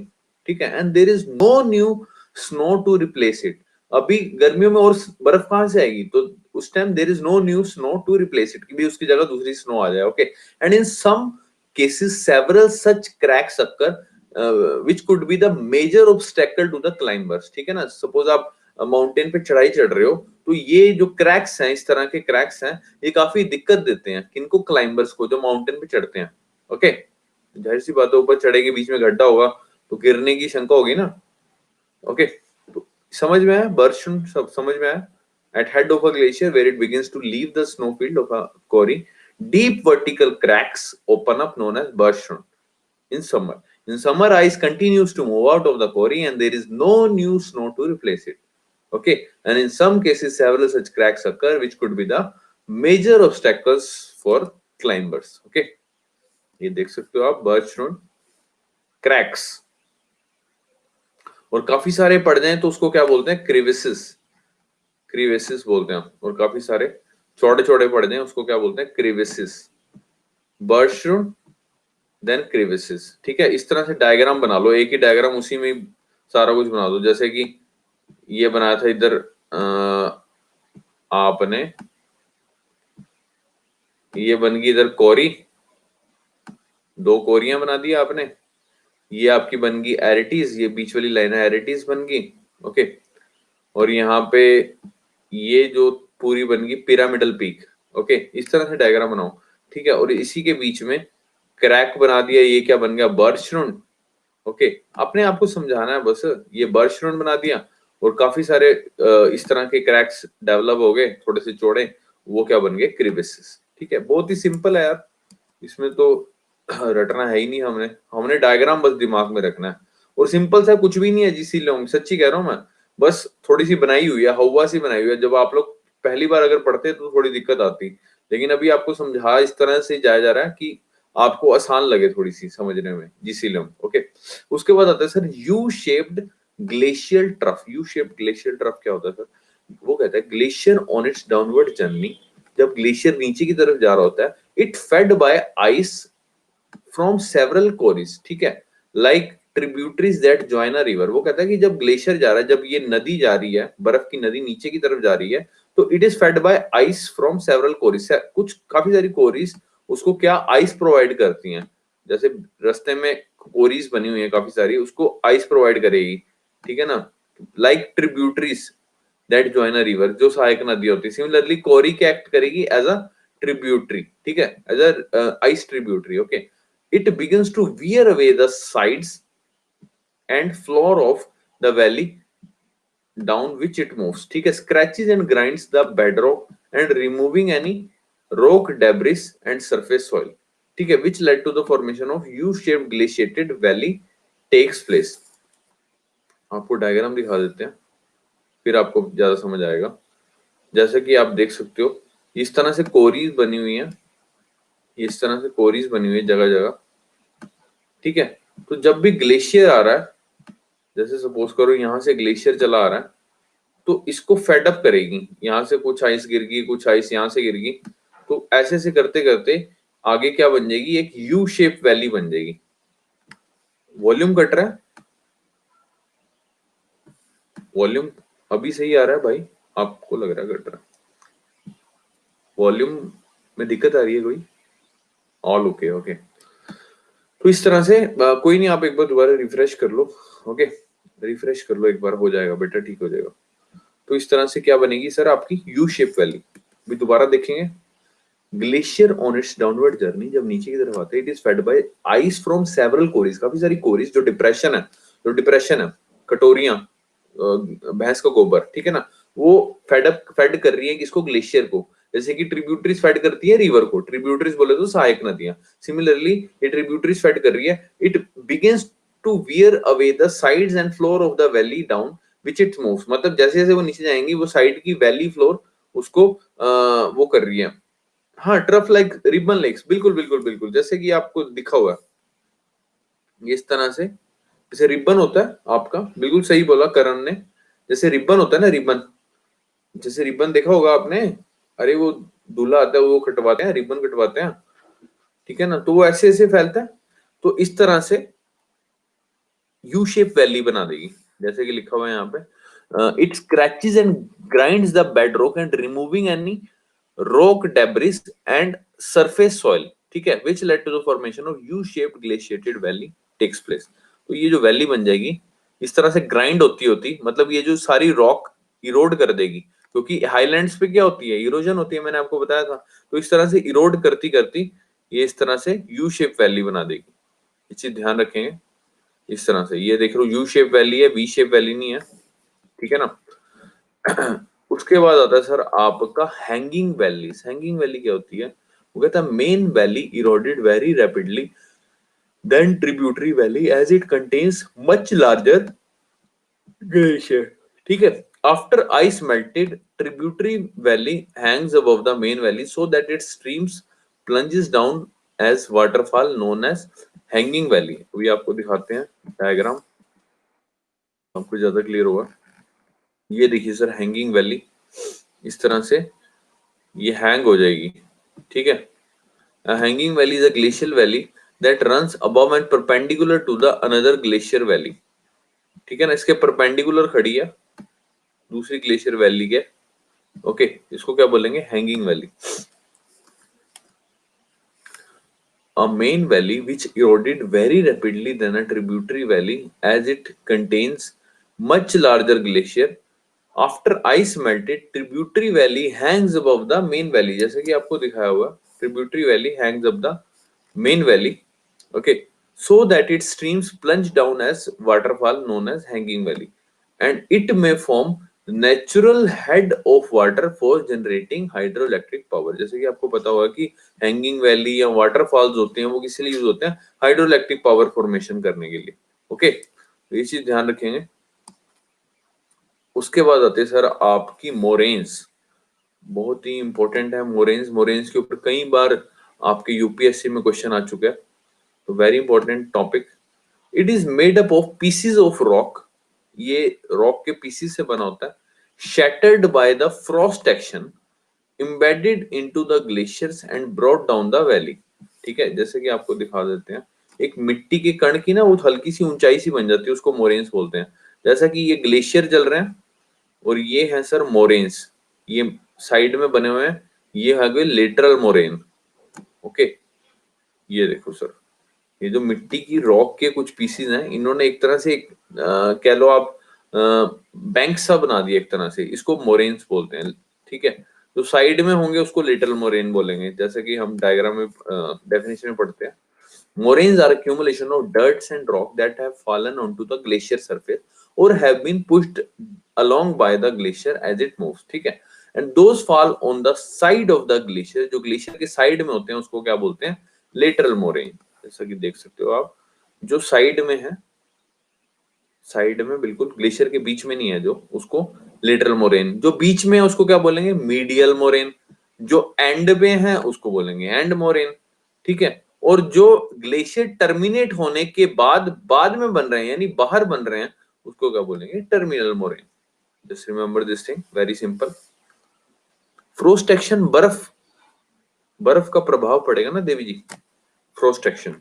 ठीक है, and there is no new snow to replace it. अभी गर्मियों में और बर्फ कहां से आएगी, तो उस time there is no new snow to replace it, कि भी उसकी जगह दूसरी स्नो आ जाए, okay. And in some cases several such cracks occur which could be the major obstacle to the climbers, ठीक है ना। सपोज आप माउंटेन पे चढ़ाई चढ़ रहे हो, तो ये जो क्रैक्स हैं, इस तरह के क्रैक्स हैं, ये काफी दिक्कत देते हैं किनको, क्लाइंबर्स को, जो माउंटेन पे चढ़ते हैं, ओके। जाहिर सी बात है, ऊपर चढ़ेगी, बीच में गड्ढा होगा तो गिरने की शंका होगी ना, ओके। तो समझ में आया, बर्चश्रुंड सब समझ में आया। At head of a glacier where it begins to leave the snowfield of a quarry, deep vertical cracks open up known as Bergschrund in summer. In summer, ice continues to move out of the quarry and there is no new snow to replace it. Okay, and in some cases, several such cracks occur, which could be the major obstacles for climbers. Okay, ये देख सकते हो आप Bergschrund cracks। और काफी सारे पड़ जाएं तो उसको क्या बोलते हैं, क्रिविसेस, क्रिवेसिस बोलते हैं। और काफी सारे चौड़े चौड़े पड़ जाए उसको क्या बोलते हैं, क्रेविसेस। बर्स्ट देन क्रेविसेस, ठीक है। इस तरह से डायग्राम बना लो, एक ही डायग्राम उसी में सारा कुछ बना दो। जैसे कि ये बनाया था इधर आपने, ये बन गई इधर कोरी, दो कोरियां बना दी आपने। ये आपकी बन गई एरिटीज, ये बीच वाली लाइन है एरिटीज बन गई, ओके। और यहाँ पे ये जो पूरी बन गई पिरामिडल पीक, ओके। इस तरह से डायग्राम बनाओ, ठीक है। और इसी के बीच में क्रैक बना दिया, ये क्या बन गया, बर्स्टोन, ओके। अपने आप को समझाना है बस, ये बर्स्टोन बना दिया और काफी सारे इस तरह के क्रैक्स डेवलप हो गए थोड़े से चौड़े, वो क्या बन गए, क्रीविसेस, ठीक है। बहुत ही सिंपल है यार, इसमें तो रटना है ही नहीं, हमने हमने डायग्राम बस दिमाग में रखना है। और सिंपल सा कुछ भी नहीं है जीसी लॉन्ग, सच्ची कह रहा हूं मैं, बस थोड़ी सी बनाई हुई है, हवा सी बनाई हुई है। जब आप लोग पहली बार अगर पढ़ते तो थोड़ी दिक्कत आती, लेकिन अभी आपको समझा इस तरह से जाया जा रहा है कि आपको आसान लगे थोड़ी सी समझने में, जीसी लॉन्ग, ओके। उसके बाद आता है sir U shaped glacial trough. U shaped glacial trough क्या होता है सर? वो कहता है glacier on it's downward journey, जब ग्लेशियर नीचे की तरफ जा रहा होता है, it fed by ice from several Cori's, ठीक है, like tributaries that join a river. वो कहता है कि जब ग्लेशियर जा रहा है, जब ये नदी जा रही है, बर्फ की नदी नीचे की तरफ जा रही है, तो it is fed by ice from several Cori's. कुछ काफी सारी कोरीज उसको क्या आइस प्रोवाइड करती हैं, जैसे रास्ते में कोरीज बनी हुई है काफी सारी, उसको आइस प्रोवाइड करेगी, ठीक है ना, like tributaries that join a river, जो सहायक नदी होती है। सिमिलरली कोरी क्या एक्ट करेगी, एज अ ट्रिब्यूटरी, ठीक है, as a ice tributary, okay. It begins to wear away the sides and floor of the valley down which it moves, ठीक है, scratches and grinds the bedrock and removing any rock debris and surface soil, ठीक है, which led to the formation of U-shaped glaciated valley takes place। आपको diagram दिखा देते हैं, फिर आपको ज्यादा समझ आएगा। जैसे कि आप देख सकते हो, इस तरह से कोरीज बनी हुई है, इस तरह से कोरीज बनी हुई है जगह जगह, ठीक है। तो जब भी ग्लेशियर आ रहा है, जैसे सपोज करो यहां से ग्लेशियर चला आ रहा है, तो इसको फेडअप करेगी, यहां से कुछ आइस गिर गई, कुछ आइस यहां से गिर गई, तो ऐसे से करते करते आगे क्या बन जाएगी, एक यू शेप वैली बन जाएगी। वॉल्यूम कट रहा है, वॉल्यूम अभी सही आ रहा है भाई, आपको लग रहा है कट रहा है? वॉल्यूम में दिक्कत आ रही है कोई? All okay, okay. तो इस तरह से कोई नहीं, आप एक बार दोबारा रिफ्रेश कर लो, ओके, रिफ्रेश कर लो एक बार, हो जाएगा बेटा, ठीक हो जाएगा। तो इस तरह से क्या बनेगी सर आपकी यू शेप वैली। भी दोबारा देखेंगे, glacier on it's downward journey, जब नीचे की तरफ आते हैं, it is fed by ice from several Cori's, काफी सारी कोरीज, जो डिप्रेशन है, जो डिप्रेशन है, कटोरियां, भैंस का गोबर, ठीक है ना, वो फेड कर रही है किसको, ग्लेशियर को। जैसे कि ट्रिब्यूटरीज फेड करती है रिवर को, ट्रिब्यूटरीज बोले तो सहायक नदियां, सिमिलरली ये ट्रिब्यूटरीज फेड कर रही है, it begins to wear away the sides and floor of the valley down which it moves, मतलब जैसे जैसे वो नीचे जाएंगी, वो साइड की वैली फ्लोर उसको वो कर रही है। हाँ, ट्रफ लाइक रिबन लेग्स, बिल्कुल बिल्कुल बिल्कुल, जैसे कि आपको दिखा हुआ है इस तरह से, जैसे रिबन होता है आपका, बिल्कुल सही बोला करण ने, जैसे रिबन होता है ना, रिबन, जैसे रिबन देखा होगा आपने, अरे वो दूल्हा आता है वो कटवाते हैं, रिबन कटवाते हैं, ठीक है ना, तो वो ऐसे ऐसे फैलता है, तो इस तरह से यू शेप वैली बना देगी, जैसे कि लिखा हुआ है यहाँ पे, it scratches and grinds the bed rock and removing any rock debris and surface soil, ठीक है, which led to the formation of U shaped glaciated valley takes place. तो ये जो वैली बन जाएगी, इस तरह से ग्राइंड होती होती, मतलब ये जो सारी रॉक इरोड कर देगी, क्योंकि हाईलैंड्स पे क्या होती है, इरोजन होती है, मैंने आपको बताया था। तो इस तरह से इरोड करती करती ये इस तरह से यू शेप वैली बना देगी, ये चीज ध्यान रखेंगे। इस तरह से ये देख लो, यू शेप वैली है, वी शेप वैली नहीं है, ठीक है ना। उसके बाद आता है सर आपका हैंगिंग वैलीज। हैंगिंग वैली क्या होती है? वो कहता है main valley eroded very rapidly than tributary valley as it contains much larger glacier, ठीक है। After ice melted tributary valley hangs above the main valley so that it streams plunges down as waterfall known as hanging valley. अभी आपको दिखाते हैं diagram, आपको ज्यादा clear होगा। ये देखिए सर हैंगिंग वैली, इस तरह से ये हैंग हो जाएगी, ठीक है। A hanging valley is a glacial valley that runs above and perpendicular to the another glacier valley, ठीक है ना, इसके परपेंडिकुलर खड़ी है दूसरी ग्लेशियर वैली के, ओके, इसको क्या बोलेंगे, hanging valley. A main valley which eroded very rapidly than a tributary valley as it contains much larger glacier. After ice melted, tributary valley hangs above the main valley. जैसे कि आपको दिखाया हुआ, tributary valley hangs above the main valley, okay, so that its streams plunge down as waterfall known as hanging valley, and it may form natural head of water for generating hydroelectric power. जैसे कि आपको पता होगा कि hanging valley या waterfalls होते हैं वो किस लिए यूज होते हैं, हाइड्रोइलेक्ट्रिक पावर फॉर्मेशन करने के लिए, ओके, तो ये चीज ध्यान रखेंगे। उसके बाद आते हैं सर आपकी मोरेन्स, बहुत ही इंपॉर्टेंट है मोरेन्स। मोरेन्स के ऊपर कई बार आपके यूपीएससी में क्वेश्चन आ चुका है, तो very important topic. It is made up of PCs of rock, ये रॉक के पीसीज से बना होता है, shattered by the frost action, embedded into the glaciers and brought down the valley, ठीक है। जैसे कि आपको दिखा देते हैं, एक मिट्टी के कण की ना वो हल्की सी ऊंचाई सी बन जाती है, उसको मोरेन्स बोलते हैं। जैसा कि ये ग्लेशियर चल रहे हैं और ये है सर मोरेन्स, ये साइड में बने हुए हैं, ये है गए लेटरल मोरेन, ओके। ये देखो सर, ये जो मिट्टी की रॉक के कुछ पीसीज हैं, इन्होंने एक तरह से एक कह लो आप बैंक सा बना दिया एक तरह से, इसको मोरेन्स बोलते हैं, ठीक है। जो साइड में होंगे उसको लिटिल मोरेन बोलेंगे, जैसे कि हम डायग्राम में डेफिनेशन में पढ़ते हैं। Moraines are accumulation of dirts and rock that have fallen onto the glacier surface or have been pushed along by the glacier as it moves, ठीक है। And those fall on the side of the glacier, जो glacier के side में होते हैं उसको क्या बोलते हैं, लेटरल मोरेन। जैसा कि देख सकते हो आप, जो साइड में है, साइड में बिल्कुल ग्लेशियर के बीच में नहीं है जो, उसको लेटरल मोरेन। जो बीच में है उसको क्या बोलेंगे, मीडियल मोरेन। जो एंड में है उसको बोलेंगे एंड मोरेन, ठीक है। और जो ग्लेशियर टर्मिनेट होने के बाद में बन रहे हैं यानी बाहर बन रहे हैं, उसको क्या बोलेंगे, terminal moraine. Just remember this thing, very simple. Frost action, बर्फ का प्रभाव पड़ेगा ना देवी जी, फ्रोस्ट एक्शन,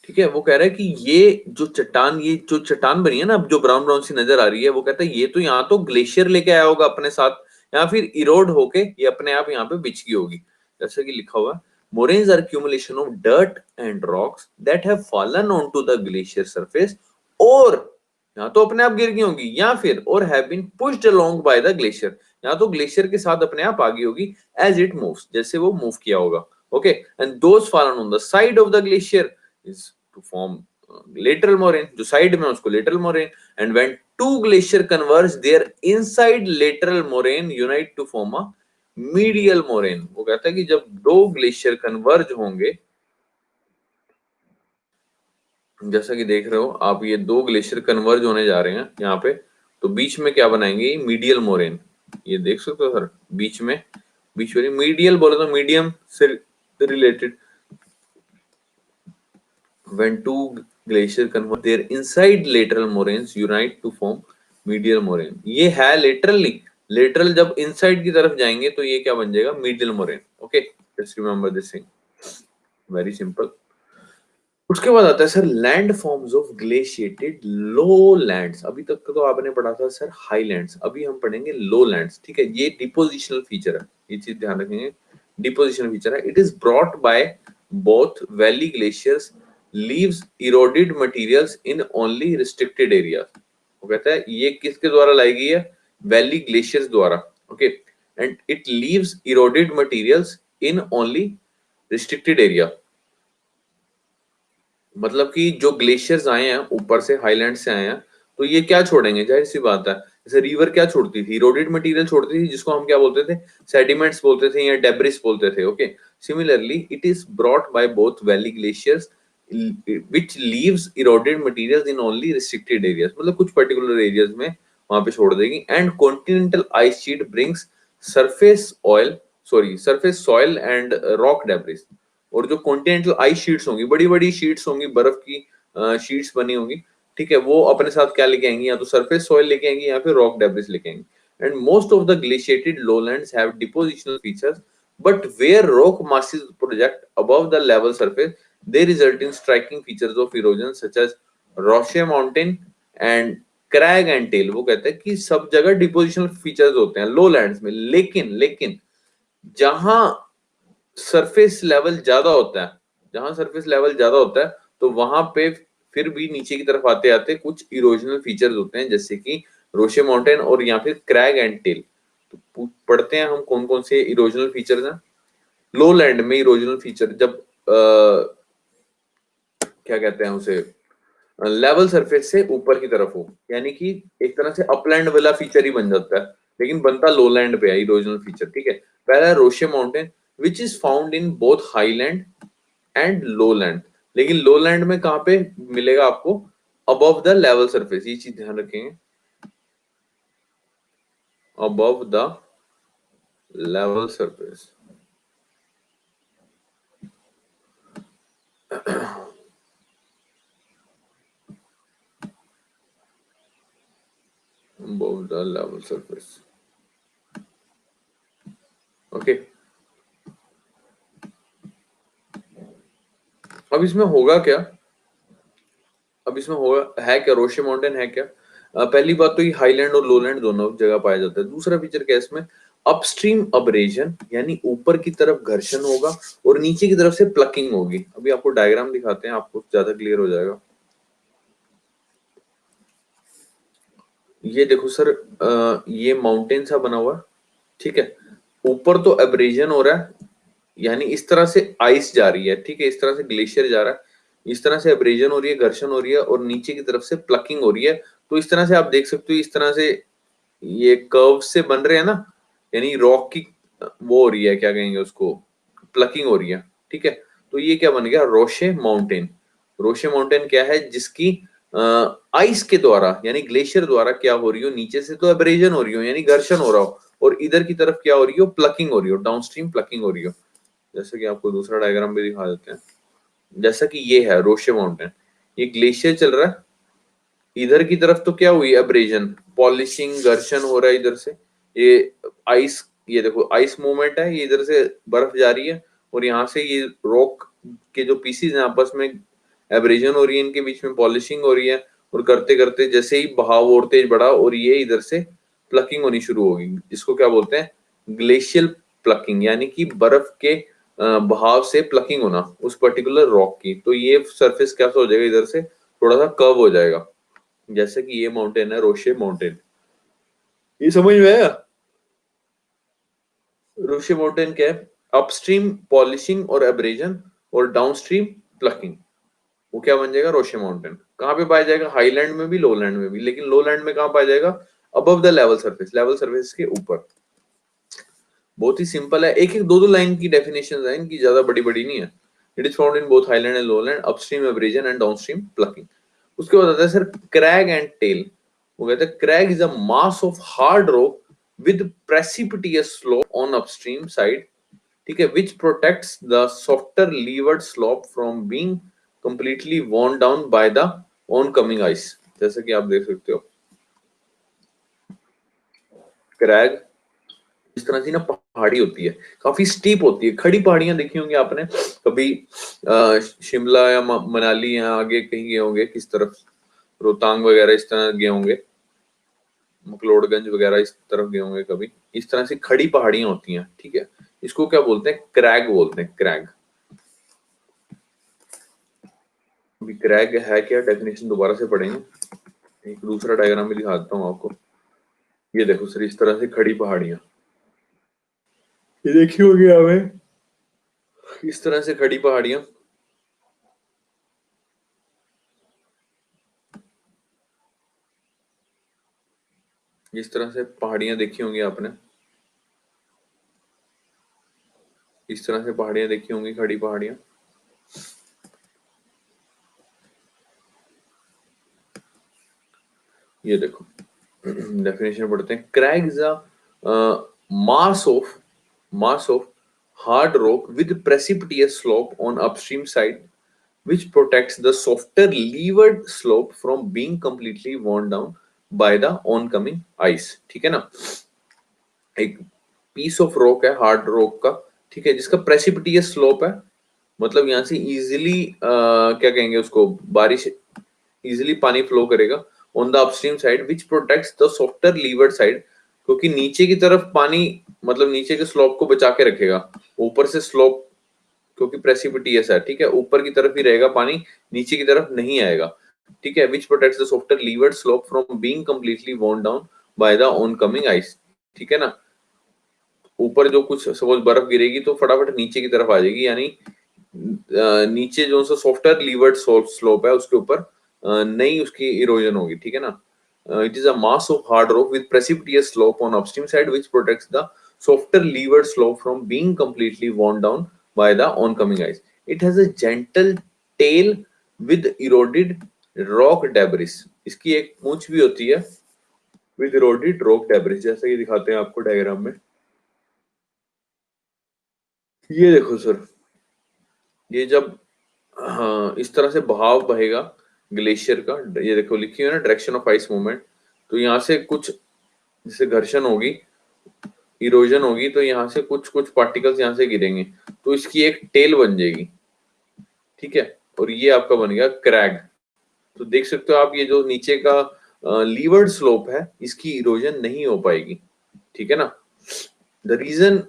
ठीक है। वो कह रहा है कि ये जो चट्टान बनी है ना, अब जो ब्राउन ब्राउन सी नजर आ रही है, वो कहता है ये तो यहाँ तो ग्लेशियर लेके आया होगा अपने साथ, या फिर इरोड होके ये अपने आप यहाँ पे बिछ गई होगी। जैसे कि लिखा हुआ, moraines are accumulation of dirt and rocks that have fallen onto the glacier surface, और यहाँ तो अपने आप गिर गई होगी, या फिर और have been pushed along by the glacier, यहाँ तो ग्लेशियर के साथ अपने आप आ गई होगी as it moves, जैसे वो मूव किया होगा, okay. And those fallen on the side of the glacier is to form lateral moraine, जो साइड में उसको lateral moraine, and when two glacier converge their inside lateral moraine unite to form a medial moraine। वो कहता है कि जब दो glacier converge होंगे, जैसा कि देख रहे हो आप, ये दो ग्लेशियर कन्वर्ज होने जा रहे हैं यहाँ पे, तो बीच में क्या बनाएंगे, मीडियल मोरेन। ये देख सकते हो सर, बीच में मीडियल बोले तो मीडियम से related. When two glaciers converge, their inside lateral moraines unite to form medial moraine। ये है laterally, lateral जब inside की तरफ जाएंगे तो ये क्या बन जाएगा, medial moraine, okay, just remember this thing, very simple। उसके बाद आता है sir land forms of glaciated low lands. अभी तक तो आपने पढ़ा था सर हाईलैंड्स, अभी हम पढ़ेंगे लो लैंड्स, ठीक है। ये डिपोजिशनल फीचर है, ये चीज ध्यान रखेंगे, डिपोजिशनल फीचर है। It is brought by both valley glaciers leaves eroded materials in only restricted area. वो कहता है ये किसके द्वारा लाई गई है, वैली ग्लेशियर्स द्वारा, okay. And it leaves eroded materials in only restricted area, मतलब कि जो ग्लेशियर्स आए हैं ऊपर से, हाईलैंड से आए हैं, तो ये क्या छोड़ेंगे, जाहिर सी बात है। जैसे रिवर क्या छोड़ती थी, इरोडेड मटेरियल छोड़ती थी, जिसको हम क्या बोलते थे, सेडिमेंट्स बोलते थे या डेब्रिस बोलते थे, okay. Similarly it is brought by both valley glaciers which leaves eroded materials in only restricted areas, मतलब कुछ पर्टिकुलर एरियाज में वहां पे छोड़ देगी। And continental ice sheet brings surface soil and rock debris. और जो कॉन्टिनेंटल आइस शीट्स होंगी, बड़ी बड़ी शीट्स होंगी, बर्फ की शीट्स बनी होंगी, ठीक है, वो अपने साथ क्या लेके आएंगी, या तो सरफेस सॉइल लेके आएंगी या फिर रॉक डेब्रिस लेके आएंगी। and most of the glaciated lowlands have depositional features, but where rock masses project above the level surface, they result in striking features of erosion such as Roche Mountain and crag and tail. वो कहते हैं कि सब जगह depositional features होते हैं लोलैंड्स में, लेकिन लेकिन जहां सरफेस लेवल ज्यादा होता है, जहां सरफेस लेवल ज्यादा होता है तो वहां पे फिर भी नीचे की तरफ आते आते कुछ इरोजनल फीचर्स होते हैं, जैसे कि रोशे माउंटेन और या फिर क्रैग एंड टेल। तो पढ़ते हैं हम कौन कौन से इरोजनल फीचर्स हैं। लोलैंड में इरोजनल फीचर जब क्या कहते हैं उसे, लेवल सरफेस से ऊपर की तरफ हो, यानी कि एक तरह से अपलैंड वाला फीचर ही बन जाता है, लेकिन बनता लोलैंड पे है इरोजनल फीचर। ठीक है, पहला है roche mountain which is found in both highland and lowland. लेकिन लोलैंड में कहां पे मिलेगा आपको, अबव द लेवल सरफेस, ये चीज ध्यान रखेंगे, above the level surface. above the level surface, okay. अब इसमें होगा क्या, अब इसमें होगा है क्या, रोशे माउंटेन है क्या। पहली बात तो ये हाईलैंड और लोलैंड दोनों जगह पाया जाता है। दूसरा फीचर क्या है इसमें, अपस्ट्रीम अब्रेजन, यानी ऊपर की तरफ घर्षण होगा और नीचे की तरफ से प्लकिंग होगी। अभी आपको डायग्राम दिखाते हैं, आपको ज्यादा क्लियर हो जाएगा। ये देखो सर, ये माउंटेन सा बना हुआ, ठीक है, ऊपर तो एब्रेजन हो रहा है, यानी इस तरह से आइस जा रही है, ठीक है, इस तरह से ग्लेशियर जा रहा है, इस तरह से एब्रेजन हो रही है, घर्षण हो रही है, और नीचे की तरफ से प्लकिंग हो रही है। तो इस तरह से आप देख सकते हो, इस तरह से ये कर्व से बन रहे हैं ना, यानी रॉक की वो हो रही है, क्या कहेंगे उसको, प्लकिंग हो रही है। ठीक है, तो ये क्या बन गया, रोशे माउंटेन। रोशे माउंटेन क्या है, जिसकी आइस के द्वारा यानी ग्लेशियर द्वारा क्या हो रही हो, नीचे से तो एब्रेजन हो रही हो यानी घर्षण हो रहा हो, और इधर की तरफ क्या हो रही हो, प्लकिंग हो रही हो, डाउनस्ट्रीम प्लकिंग हो रही हो। जैसे कि आपको दूसरा डायग्राम भी दिखा देते हैं, जैसा कि ये है रोशे माउंटेन, ये ग्लेशियर चल रहा है, इधर की तरफ तो क्या हुई, एब्रेजन, पॉलिशिंग, घर्षण हो रहा है इधर से, ये आइस, ये देखो आइस मूवमेंट है, ये इधर से बर्फ जा रही है, और यहाँ से ये रॉक के जो पीसीज हैं आपस में एब्रेजन हो रही है, इनके बीच में पॉलिशिंग हो रही है, और करते करते जैसे ही बहाव और तेज बढ़ा और ये इधर से प्लकिंग होनी शुरू होगी, इसको क्या बोलते हैं, ग्लेशियल प्लकिंग, यानी कि बर्फ के बहाव से प्लकिंग होना उस पर्टिकुलर रॉक की। तो ये सरफेस कैसा हो जाएगा, इधर से थोड़ा सा कर्व हो जाएगा, जैसे कि ये माउंटेन है रोशे माउंटेन। ये समझ में आया, रोशे माउंटेन क्या है, अपस्ट्रीम पॉलिशिंग और एब्रेजन और डाउनस्ट्रीम प्लकिंग, वो क्या बन जाएगा, रोशे माउंटेन। कहाँ पे पाया जाएगा, हाईलैंड में भी लोलैंड में भी, लेकिन लोलैंड में कहाँ पाया जाएगा, above the level surface, level surface के ऊपर। बहुत ही सिंपल है, एक एक दो दो लाइन की डेफिनेशन है इनकी, ज्यादा बड़ी बड़ी नहीं है। It is found in both highland and lowland, upstream abrasion and downstream plucking. उसके बाद आता है सर क्रैग एंड टेल। वो कहते हैं crag is a mass of hard rock with precipitous slope on upstream side, ठीक है, which protects the softer leeward slope from being completely worn down by the oncoming ice। जैसे कि आप देख सकते हो, क्रैग इस तरह की ना पहाड़ी होती है, काफी स्टीप होती है, खड़ी पहाड़ियां देखी होंगी आपने कभी, शिमला या मनाली या आगे कहीं गए होंगे, किस तरफ, रोहतांग वगैरह इस तरह गए होंगे, मकलोडगंज वगैरह इस तरफ गए होंगे कभी, इस तरह से खड़ी पहाड़ियां होती हैं। ठीक है, इसको क्या बोलते हैं, क्रैग बोलते हैं, क्रैग। अभी क्रैग है क्या, डेफिनेशन दोबारा से पढ़ेंगे, एक दूसरा डायग्राम भी दिखा देता हूँ आपको। ये देखो सर, इस तरह से खड़ी पहाड़ियां, ये देखी होगी हमें, इस तरह से खड़ी पहाड़ियां, इस तरह से पहाड़ियां देखी होंगी आपने, इस तरह से पहाड़ियां देखी होंगी, खड़ी पहाड़ियां। ये देखो डेफिनेशन पढ़ते हैं, crag is a mass of hard rock with precipitous slope on upstream side which protects the softer leeward slope from being completely worn down by the oncoming ice। ठीक है ना, एक पीस ऑफ रॉक है, hard rock का, ठीक है, जिसका प्रेसिपिटियस slope है, मतलब यहाँ से इजिली क्या कहेंगे उसको, बारिश इजिली पानी फ्लो करेगा on the upstream side which protects the softer levered side, क्योंकि नीचे की तरफ पानी मतलब नीचे के स्लोप को बचा के रखेगा, ऊपर से स्लोप क्योंकि प्रेसिपिटियस है, ठीक है, ऊपर की तरफ ही रहेगा पानी, नीचे की तरफ नहीं आएगा, ठीक है, which protects the softer leeward slope from being completely worn down by the oncoming ice, ठीक है ना। ऊपर जो कुछ सपोज बर्फ गिरेगी तो फटाफट नीचे की तरफ आ जाएगी, यानी नीचे जो सा सॉफ्टवेयर लीवर्ड स्लोप है उसके ऊपर नई उसकी इरोजन होगी, ठीक है ना। It is a mass of hard rock with precipitous slope on upstream side which protects the softer leeward slope from being completely worn down by the oncoming ice. It has a gentle tail with eroded rock debris. इसकी एक पूंछ भी होती है with eroded rock debris, जैसा कि दिखाते हैं आपको डायग्राम में। ये देखो सर, ये जब हाँ इस तरह से बहाव बहेगा ग्लेशियर का, ये देखो लिखी हुई है ना डायरेक्शन ऑफ आइस मूवमेंट, तो यहाँ से कुछ जैसे घर्षण होगी, इरोजन होगी, तो यहाँ से कुछ कुछ पार्टिकल्स यहाँ से गिरेंगे, तो इसकी एक टेल बन जाएगी, ठीक है, और ये आपका बन गया क्रैग। तो देख सकते हो आप ये जो नीचे का लीवर्ड स्लोप है इसकी इरोजन नहीं हो पाएगी, ठीक है ना। The reason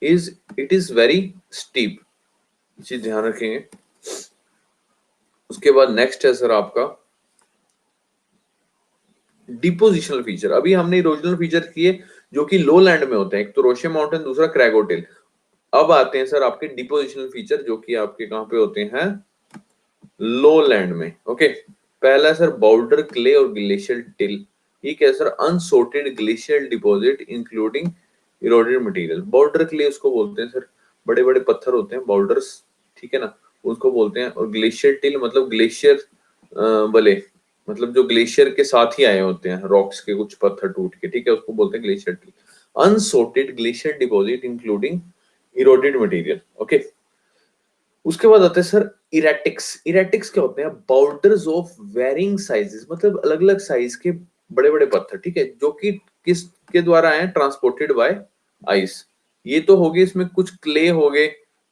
is it is very steep, चीज ध्यान रखेंगे। उसके बाद नेक्स्ट है सर आपका डिपोजिशनल फीचर। अभी हमने इरोजनल फीचर किए जो कि लो लैंड में होते हैं, एक तो रोशे माउंटेन, दूसरा क्रैगोटेल। अब आते हैं सर आपके डिपोजिशनल फीचर जो कि आपके कहां पे होते हैं, लो लैंड में। ओके, पहला सर बाउल्डर क्ले और ग्लेशियल टिल। ये क्या sir, unsorted glacial deposit including eroded material. Boulder clay उसको बोलते हैं सर, बड़े बड़े पत्थर होते हैं बाउल्डर्स, ठीक है ना, उसको बोलते हैं। और ग्लेशियर टिल मतलब ग्लेशियर वाले, मतलब जो ग्लेशियर के साथ ही आए होते हैं, रॉक्स के कुछ पत्थर टूट के, ठीक है, उसको बोलते हैं glacier till. Unsorted glacier deposit including eroded material. Okay, उसके बाद आते हैं सर इरेटिक्स। इरेटिक्स क्या होते हैं, बाउल्डर्स ऑफ वेरिंग साइजेस, मतलब अलग अलग साइज के बड़े बड़े पत्थर, ठीक है, जो कि किस के द्वारा आए, ट्रांसपोर्टेड बाय आइस। ये तो हो गए, इसमें कुछ क्ले हो गए,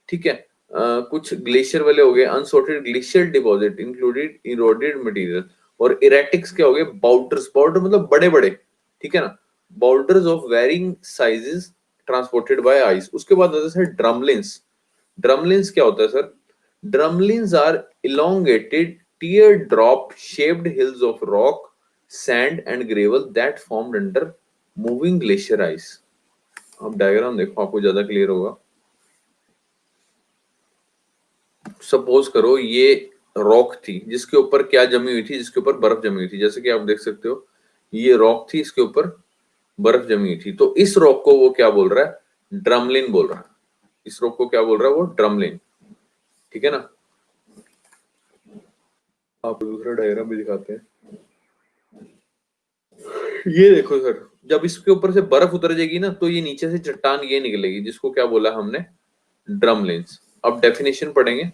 ठीक है, कुछ ग्लेशियर वाले हो गए, unsorted glacier deposit included eroded material. और इरेटिक्स क्या हो गए, बाउल्डर्स, बाउल्डर मतलब बड़े बड़े, ठीक है ना, boulders of varying sizes transported by ice. उसके बाद आता है सर ड्रमलिन्स। ड्रमलिन्स क्या होता है sir, drumlins are elongated teardrop shaped hills of rock, sand and gravel that formed under moving glacier ice। आप डायग्राम देखो आपको ज्यादा क्लियर होगा। सपोज करो ये रॉक थी जिसके ऊपर क्या जमी हुई थी, जिसके ऊपर बर्फ जमी हुई थी, जैसे कि आप देख सकते हो ये रॉक थी, इसके ऊपर बर्फ जमी हुई थी, तो इस रॉक को वो क्या बोल रहा है, ड्रमलिन बोल रहा है। इस रॉक को क्या बोल रहा है वो, ड्रमलिन, ठीक है ना। आप दूसरा डायग्राम भी दिखाते हैं। ये देखो सर, जब इसके ऊपर से बर्फ उतर जाएगी ना तो ये नीचे से चट्टान ये निकलेगी, जिसको क्या बोला हमने, ड्रमलिन्स। अब डेफिनेशन पढ़ेंगे।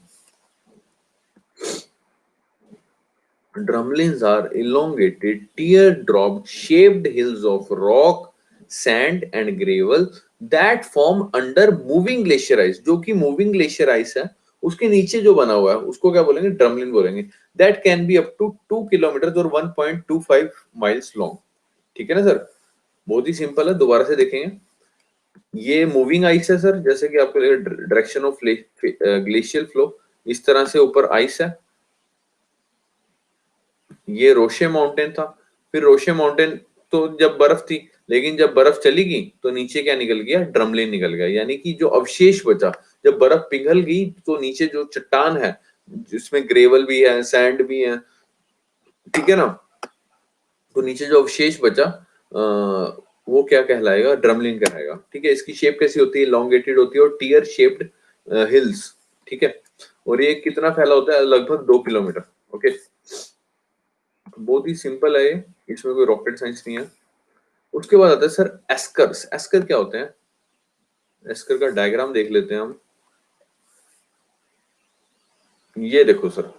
Drumlins are elongated, teardrop-shaped hills of rock, sand and gravel that form under moving glacier ice। जो कि moving glacier ice है, उसके नीचे जो बना हुआ है उसको क्या बोलेंगे, ड्रमलिन बोलेंगे। That can be up to 2 kilometre और 1.25 माइल्स लॉन्ग, ठीक है ना सर। बहुत ही सिंपल है, दोबारा से देखेंगे। ये मूविंग आइस है सर, जैसे कि आपको डायरेक्शन ऑफ ग्लेशियल फ्लो, इस तरह से ऊपर आइस है। ये रोशे माउंटेन था, फिर रोशे माउंटेन तो जब बर्फ थी, लेकिन जब बर्फ चली गई तो नीचे क्या निकल गया, ड्रमलिन निकल गया, यानी कि जो अवशेष बचा, जब बर्फ पिघल गई तो नीचे जो चट्टान है जिसमें ग्रेवल भी है, सैंड भी है, ठीक है ना, तो नीचे जो अवशेष बचा वो क्या कहलाएगा, ड्रमलिन कहलाएगा, ठीक है। इसकी शेप कैसी होती है, लॉन्गेटेड होती है और टीयर शेप्ड हिल्स, ठीक है। और ये कितना फैला होता है, लगभग 2 किलोमीटर। ओके, बहुत ही सिंपल है ये, इसमें कोई रॉकेट साइंस नहीं है। उसके बाद आता है सर एस्कर्स। एस्कर क्या होते हैं, एस्कर का डायग्राम देख लेते हैं हम। ये देखो सर,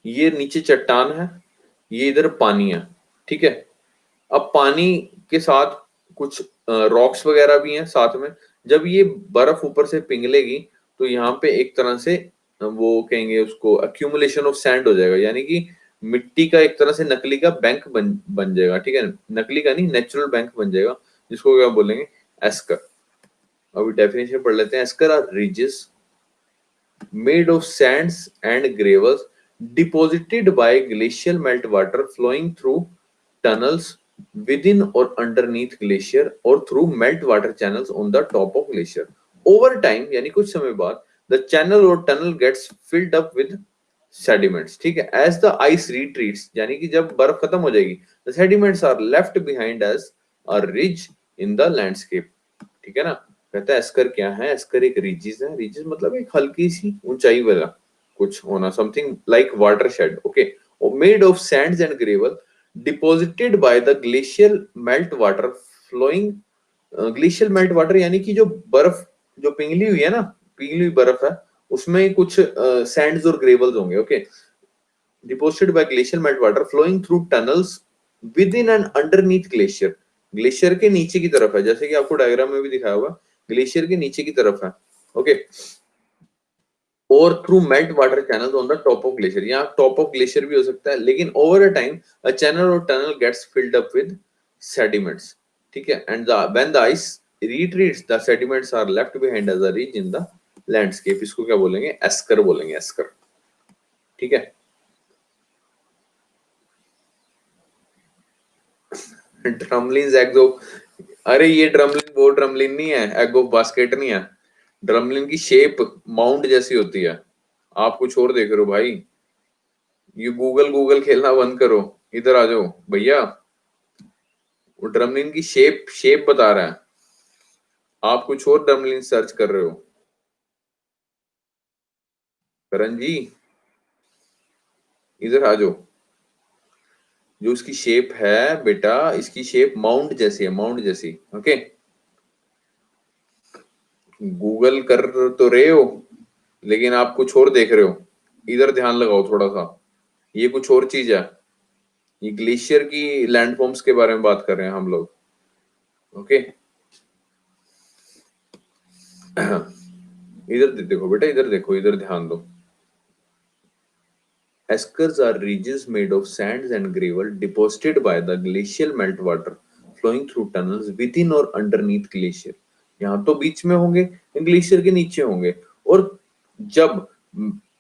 ये नीचे चट्टान है, ये इधर पानी है, ठीक है। अब पानी के साथ कुछ रॉक्स वगैरह भी हैं साथ में। जब ये बर्फ ऊपर से पिघलेगी तो यहाँ पे एक तरह से वो कहेंगे उसको एक्यूमुलेशन ऑफ सैंड हो जाएगा, यानी कि मिट्टी का एक तरह से नकली का बैंक बन जाएगा, ठीक है, नकली का नहीं, नेचुरल बैंक बन जाएगा, जिसको क्या बोलेंगे, एस्कर। अभी डेफिनेशन पढ़ लेते हैं। Eskers are ridges made of sands and gravels deposited by glacial meltwater flowing through tunnels within or underneath glacier or through meltwater channels on the top of glacier. Over time, यानी कुछ समय बाद, the channel or tunnel gets filled up with sediments. ठीक है, as the ice retreats, यानी कि जब बर्फ खत्म हो जाएगी, the sediments are left behind as a ridge in the landscape. ठीक है ना। कहता है एस्कर क्या है, एस्कर एक रिजिस है। रिजिस मतलब एक हल्की सी ऊंचाई वाला कुछ होना, something like watershed, okay, made of sands and gravel deposited by the glacial melt water flowing. Glacial melt water यानी कि जो बर्फ जो पिघली हुई है ना, पिघली हुई बर्फ है, उसमें कुछ सैंड्स और ग्रेवल्स होंगे, okay, deposited by glacial melt water flowing through tunnels within and underneath glacier. Glacier के नीचे की तरफ है, जैसे कि आपको डायग्राम में भी दिखाया होगा, ग्लेशियर के नीचे की तरफ है, ओके, और through melt water channel on the top of glacier. यहाँ टॉप ऑफ ग्लेशियर भी हो सकता है, लेकिन over a time a channel और tunnel gets filled up with sediments, ठीक है, and when the ice retreats the sediments are left behind as a ridge in the landscape. इसको क्या बोलेंगे, एस्कर बोलेंगे, एस्कर, ठीक है। ड्रमलिन्स एग्स ऑफ, अरे ये ड्रमलिन वो ड्रमलिन नहीं है, एग ऑफ बास्केट नहीं है। ड्रमलिन की शेप माउंट जैसी होती है। आप कुछ और देख रहे हो भाई, ये गूगल गूगल खेलना बंद करो, इधर आ जाओ भैया। वो ड्रमलिन की शेप शेप बता रहा है, आप कुछ और ड्रमलिन सर्च कर रहे हो। करण जी इधर आ जाओ। जो उसकी शेप है बेटा, इसकी शेप माउंट जैसी है, माउंट जैसी, ओके। गूगल कर तो रहे हो, लेकिन आप कुछ और देख रहे हो। इधर ध्यान लगाओ थोड़ा सा, ये कुछ और चीज है। ये ग्लेशियर की लैंडफॉर्म्स के बारे में बात कर रहे हैं हम लोग, ओके। इधर देखो बेटा, इधर देखो, इधर ध्यान दो। Eskers are ridges made of sands and gravel deposited by the glacial meltwater flowing through tunnels within or underneath glacier. यहाँ तो बीच में होंगे, ग्लेशियर के नीचे होंगे, और जब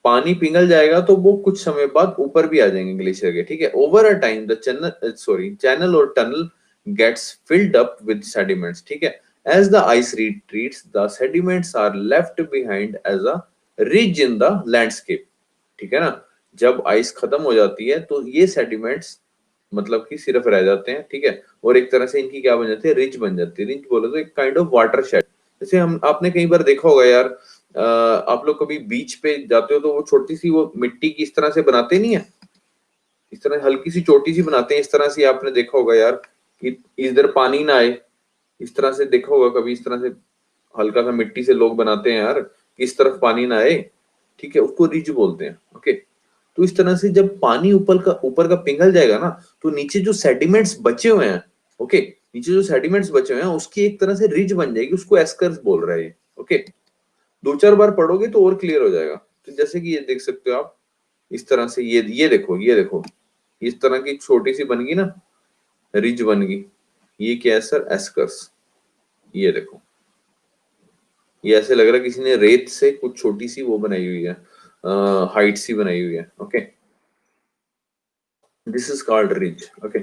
पानी पिघल जाएगा तो वो कुछ समय बाद ऊपर भी आ जाएंगे ग्लेशियर के, ठीक है। Over a time the channel और tunnel gets filled up with sediments, ठीक है। As the ice retreats the sediments are left behind as a ridge in the landscape, ठीक है ना। जब आइस खत्म हो जाती है तो ये सेडिमेंट्स मतलब कि सिर्फ रह जाते हैं, ठीक है, और एक तरह से इनकी क्या बन जाती है, रिज बन जाती है। रिज बोले तो एक काइंड ऑफ वाटर शेड। जैसे हम आपने कई बार देखा होगा यार, आप लोग कभी बीच पे जाते हो तो वो छोटी सी वो मिट्टी की इस तरह से बनाते नहीं है, इस तरह हल्की सी चोटी सी बनाते हैं, इस तरह से आपने देखा होगा यार कि इधर पानी ना आए, इस तरह से देखा होगा कभी, इस तरह से हल्का सा मिट्टी से लोग बनाते हैं यार कि इस तरफ पानी ना आए, ठीक है, उसको रिज बोलते हैं, ओके। तो इस तरह से जब पानी ऊपर का पिघल जाएगा ना, तो नीचे जो सेडिमेंट्स बचे हुए हैं, ओके, नीचे जो सेडिमेंट्स बचे हुए हैं उसकी एक तरह से रिज बन जाएगी, उसको एस्कर्स बोल रहे हैं, ओके। दो चार बार पढ़ोगे तो और क्लियर हो जाएगा। तो जैसे कि ये देख सकते हो आप, इस तरह से ये देखो, ये देखो, इस तरह की छोटी सी बन गई ना, रिज बन गई, ये क्या है सर, एस्कर्स। ये देखो, ये ऐसे लग रहा है किसी ने रेत से कुछ छोटी सी वो बनाई हुई है, हाइट सी बनाई हुई है, okay. This is called ridge, okay.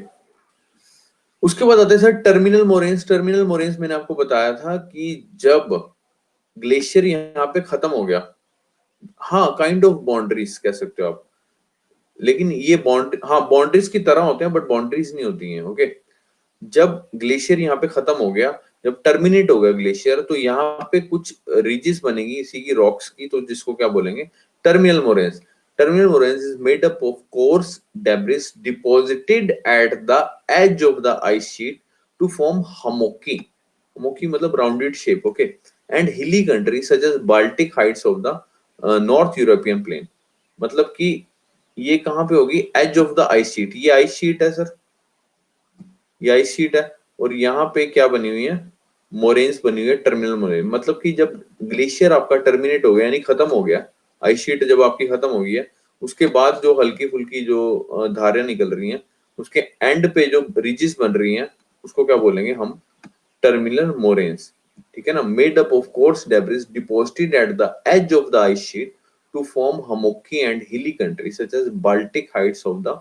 उसके बाद आते हैं sir terminal moraines. Terminal moraines मैंने आपको बताया था कि जब ग्लेशियर यहाँ पे खत्म हो गया, हाँ काइंड ऑफ बाउंड्रीज कह सकते हो आप, लेकिन ये बाउंड्रीज की तरह होते हैं बट बाउंड्रीज नहीं होती हैं, ओके। जब ग्लेशियर यहाँ पे खत्म हो गया, जब टर्मिनेट हो गया ग्लेशियर, तो यहाँ पे कुछ रिजेस बनेगी इसी की रॉक्स की, तो जिसको क्या बोलेंगे, terminal moraines. Terminal moraines is made up of coarse debris deposited at the edge of the ice sheet to form hummocky. Hummocky मतलब rounded shape, okay, and hilly country such as Baltic Heights of the North European Plain. मतलब कि ये कहां पे होगी, edge of the ice sheet. ये ice sheet है sir, ये आइस शीट है, और यहाँ पे क्या बनी हुई है, मोरेन्स बनी हुई है, टर्मिनल मोरेन। मतलब कि जब ग्लेशियर आपका टर्मिनेट हो गया यानी खत्म हो गया, आइस शीट जब आपकी खत्म हो गई है, उसके बाद जो हल्की फुल्की जो धारियां निकल रही हैं, उसके एंड पे जो रिजिस बन रही हैं, उसको क्या बोलेंगे हम, टर्मिनल मोरेन्स। ठीक है ना, made up of coarse debris deposited at the edge of the ice sheet to form hummocky and hilly country such as Baltic Heights of the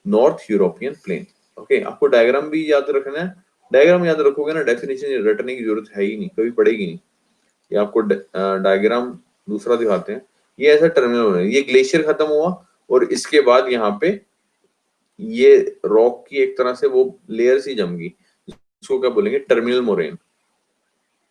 North European Plain. Okay, आपको diagram भी याद रखना है। Diagram याद रखोगे ना, definition रटने की जरूरत है ही नहीं, कभी पड़ेगी नहीं। ये आपको डायग्राम दूसरा दिखाते हैं। ये ऐसा टर्मिनल मोरेन, ये ग्लेशियर खत्म हुआ और इसके बाद यहाँ पे ये रॉक की एक तरह से वो लेयर सी जम गई, इसको क्या बोलेंगे, टर्मिनल मोरेन।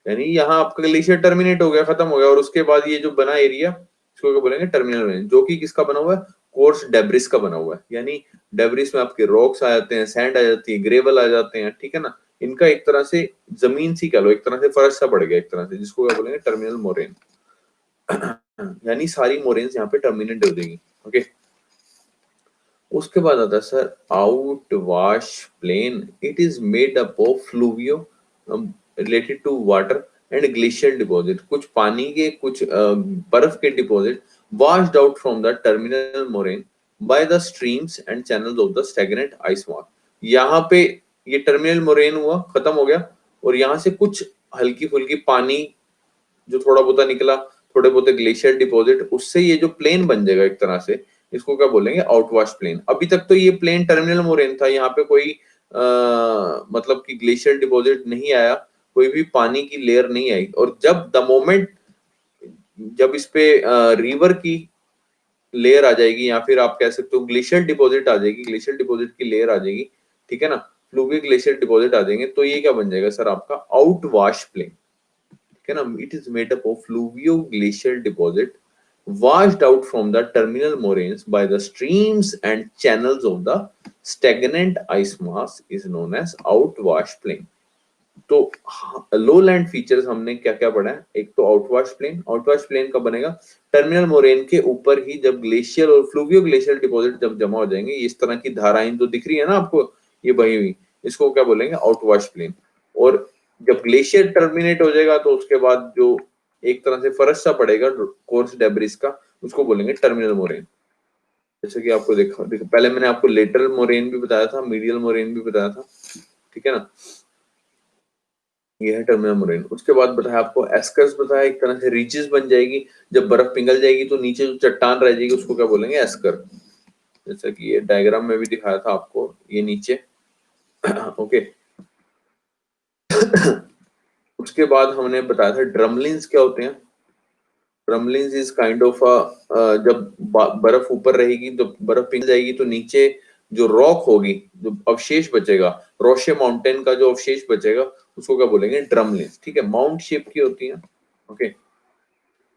यानी यहाँ आपका ग्लेशियर टर्मिनेट हो गया, खत्म हो गया, और उसके बाद ये जो बना एरिया, इसको क्या बोलेंगे, टर्मिनल मोरेन, जो कि किसका बना हुआ है, कोर्स डेब्रिस का बना हुआ है। यानी डेब्रिस में आपके रॉक्स आ जाते हैं, सैंड आ जाती है, ग्रेवल आ जाते हैं, ठीक है ना। इनका एक तरह से जमीन सी कह लो, एक तरह से फर्श सा पड़ गया एक तरह से, जिसको क्या बोलेंगे, टर्मिनल मोरेन। यानी सारी मोरेन्स यहाँ पे टर्मिनेट हो जाएगी। ओके, उसके बाद आता है sir outwash plain. It is made up of fluvio related to water and glacier deposit. कुछ पानी के, कुछ बर्फ के deposit washed out from the terminal moraine by the streams and channels of the stagnant ice mass। यहाँ पे ये terminal moraine हुआ, खत्म हो गया, और यहाँ से कुछ हल्की फुल्की पानी जो थोड़ा बहुत निकला, थोड़े बहुत ग्लेशियर डिपॉजिट, उससे ये जो प्लेन बन जाएगा एक तरह से, इसको क्या बोलेंगे, आउटवाश प्लेन। अभी तक तो ये प्लेन टर्मिनल मोरेन था, यहाँ पे कोई मतलब कि ग्लेशियर डिपॉजिट नहीं आया, कोई भी पानी की लेयर नहीं आई। और जब द मोमेंट जब इस पे रिवर की लेयर आ जाएगी, या फिर आप कह सकते हो ग्लेशियर डिपॉजिट आ जाएगी, ग्लेशियर डिपॉजिट की लेयर आ जाएगी, ठीक है ना, फ्लूवियल ग्लेशियर डिपॉजिट आ जाएंगे, तो ये क्या बन जाएगा सर, आपका आउटवाश प्लेन। ठीक है ना, it is made up of fluvio glacier deposit washed out from the terminal moraines by the streams and channels of the stagnant ice mass is known as outwash plain। तो lowland features हमने क्या क्या पढ़ा है, एक तो आउटवाश plane. आउटवाश plane कब बनेगा, टर्मिनल मोरेन के ऊपर ही जब ग्लेशियर और फ्लूवियो ग्लेशियर डिपॉजिट जब जमा हो जाएंगे, इस तरह की धाराएं जो दिख रही है ना आपको, ये बही हुई, इसको क्या बोलेंगे, आउटवाश प्लेन। और जब ग्लेशियर टर्मिनेट हो जाएगा तो उसके बाद जो एक तरह से फर्श सा पड़ेगा कोर्स डेब्रिस का, उसको बोलेंगे टर्मिनल मोरेन। जैसे कि आपको देखा पहले मैंने आपको लेटरल मोरेन भी बताया था, मीडियल मोरेन भी बताया था, ठीक है ना, ये है टर्मिनल मोरेन। उसके बाद बताया आपको एस्कर्स, बताया एक तरह से रीचेस बन जाएगी, जब बर्फ पिघल जाएगी तो नीचे जो चट्टान रह जाएगी उसको क्या बोलेंगे, एस्कर। जैसा कि ये डायग्राम में भी दिखाया था आपको, ये नीचे। ओके। उसके बाद हमने बताया था ड्रमलिन्स क्या होते हैं। ड्रमलिन्स इज काइंड ऑफ जब बर्फ ऊपर रहेगी, तो बर्फ पिघल जाएगी तो नीचे जो रॉक होगी, जो अवशेष बचेगा, रोशे माउंटेन का जो अवशेष बचेगा, उसको क्या बोलेंगे, ड्रमलिन्स। ठीक है, माउंट शेप की होती है। Okay,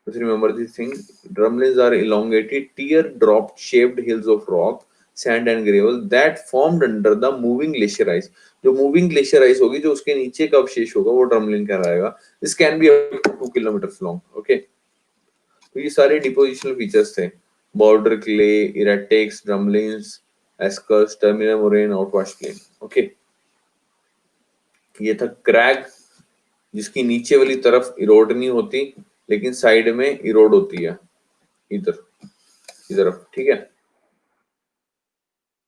just remember this thing, drumlins are elongated teardrop shaped hills of rock, sand and gravel that formed under the moving glacier ice। जो moving glacier ice होगी, जो उसके नीचे का अवशेष होगा, वो ड्रमलिन कहलाएगा। this can be up to 2 kilometers long। okay, तो ये सारे डिपोजिशनल फीचर्स थे, boulder clay, erratics, drumlins, eskers, terminal moraine, outwash plain. Okay, ये था क्रैग, जिसकी नीचे वाली तरफ इरोड नहीं होती, लेकिन साइड में इरोड होती है, इधर की तरफ। ठीक है,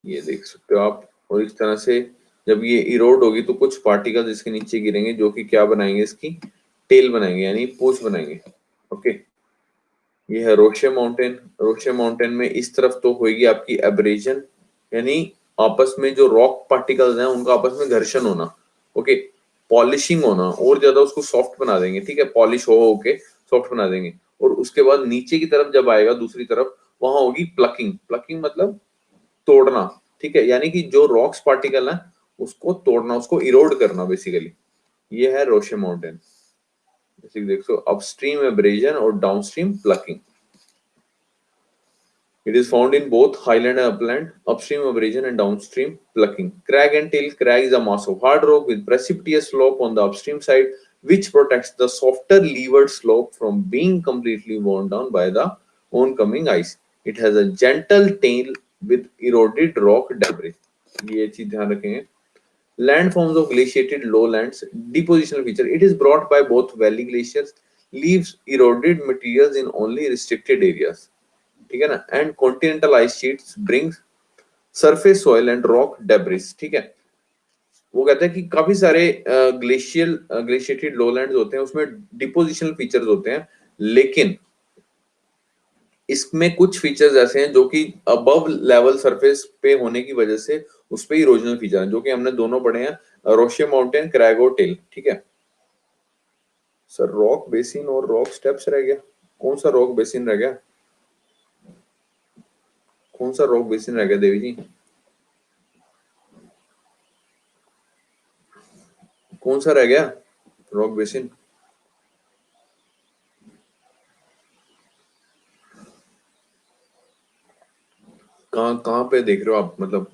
ये देख सकते हो आप। और इस तरह से जब ये इरोड होगी तो कुछ पार्टिकल्स इसके नीचे गिरेंगे, जो कि क्या बनाएंगे, इसकी टेल बनाएंगे, यानी पूंछ बनाएंगे। ओके, ये है रोशे माउंटेन। रोशे माउंटेन में इस तरफ तो होगी आपकी एब्रेजन, यानी आपस में जो रॉक पार्टिकल्स हैं उनका आपस में घर्षण होना। ओके, पॉलिशिंग होना, और ज्यादा उसको सॉफ्ट बना देंगे। ठीक है, पॉलिश हो के सॉफ्ट बना देंगे। और उसके बाद नीचे की तरफ जब आएगा दूसरी तरफ, वहां होगी प्लकिंग। प्लकिंग मतलब तोड़ना। ठीक है, यानी कि जो रॉक्स पार्टिकल है उसको तोड़ना, उसको इरोड करना बेसिकली। ये है रोशे माउंटेन। जैसे कि देखो, अपस्ट्रीम एब्रेजन और downstream plucking. It is found in both highland and upland, upstream abrasion and downstream plucking। Crag and tail, crag is a mass of hard rock with precipitous slope on the upstream side, which protects the softer leeward slope from being completely worn down by the oncoming ice। It has a gentle tail with eroded rock debris। ये चीज ध्यान रखेंगे, Landforms of glaciated lowlands, depositional feature. It is brought by both valley glaciers, leaves eroded materials in only restricted areas. ठीक है ना? And continental ice sheets brings surface soil and rock debris. ठीक है? वो कहते हैं कि काफी सारे ग्लेशिएटेड लोलैंड्स होते हैं, उसमें डिपोजिशनल फीचर्स होते हैं, लेकिन इसमें कुछ फीचर्स ऐसे हैं जो कि अबव लेवल सरफेस पे होने की वजह से उस पे इरोजनल फीचर हैं, जो कि हमने दोनों पढ़े हैं, रोशिया माउंटेन, क्रैगो टेल. ठीक है सर. रॉक बेसिन और रॉक स्टेप्स रह गया. कौन सा रॉक बेसिन रह गया? कौन सा रॉक बेसिन रह गया देवी जी? कौन सा रह गया रॉक बेसिन? कहाँ पे देख रहे हो आप? मतलब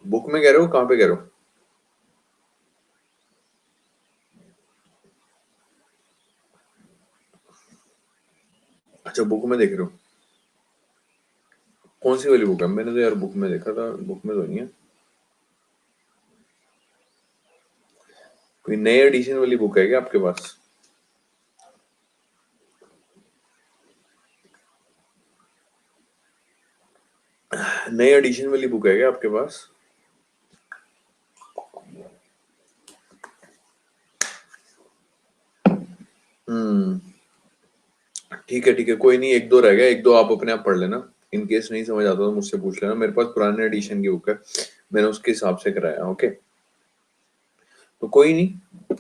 बुक में कह रहे हो, कहाँ पे कह रहे हो? अच्छा, बुक में देख रहे हो. कौन सी वाली बुक है? मैंने तो यार बुक में देखा था. बुक में तो नहीं है. कोई नए एडिशन वाली बुक है क्या आपके पास? नए एडिशन वाली बुक है क्या आपके पास? ठीक है ठीक है, कोई नहीं. एक दो रह गया, एक दो आप अपने आप पढ़ लेना. इन केस नहीं समझ आता तो मुझसे पूछ लेना. मेरे पास पुराने एडिशन की बुक है, मैंने उसके हिसाब से कराया. ओके, तो कोई नहीं,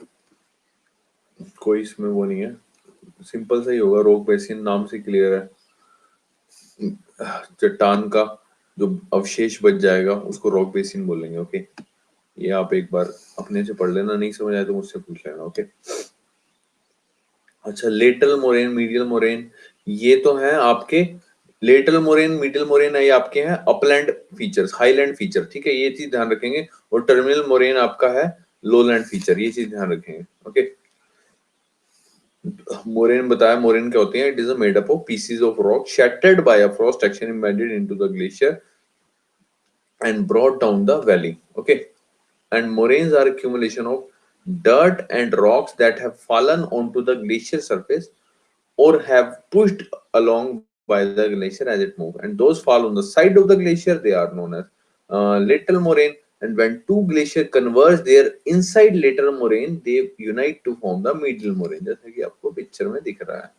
कोई इसमें वो नहीं है. सिंपल सा ही होगा. रॉक बेसिन नाम से क्लियर है. चट्टान का जो अवशेष बच जाएगा उसको रॉक बेसिन बोलेंगे. ओके, ये आप एक बार अपने से पढ़ लेना. नहीं समझ आए तो मुझसे पूछ लेना. ओके. अच्छा, लेटल मोरेन, मीडियल मोरेन, ये तो है आपके. लेटल मोरेन, मिडिल मोरेन है, ये आपके हैं अपलैंड फीचर्स, हाईलैंड फीचर. ठीक है, ये चीज ध्यान रखेंगे. और टर्मिनल मोरेन आपका है लोलैंड फीचर. ये चीज ध्यान रखेंगे. ओके. मोरेन बताया, मोरेन क्या होते हैं? It is made up of pieces of rock shattered by a frost action embedded into the glacier and brought down the valley. Okay. And moraines are accumulation of dirt and rocks that have fallen onto the glacier surface or have pushed along by the glacier as it moves. And those fall on the side of the glacier, they are known as lateral moraine. And when two glaciers converge their inside lateral moraine, they unite to form the medial moraine. जैसा कि आपको picture में दिख रहा है,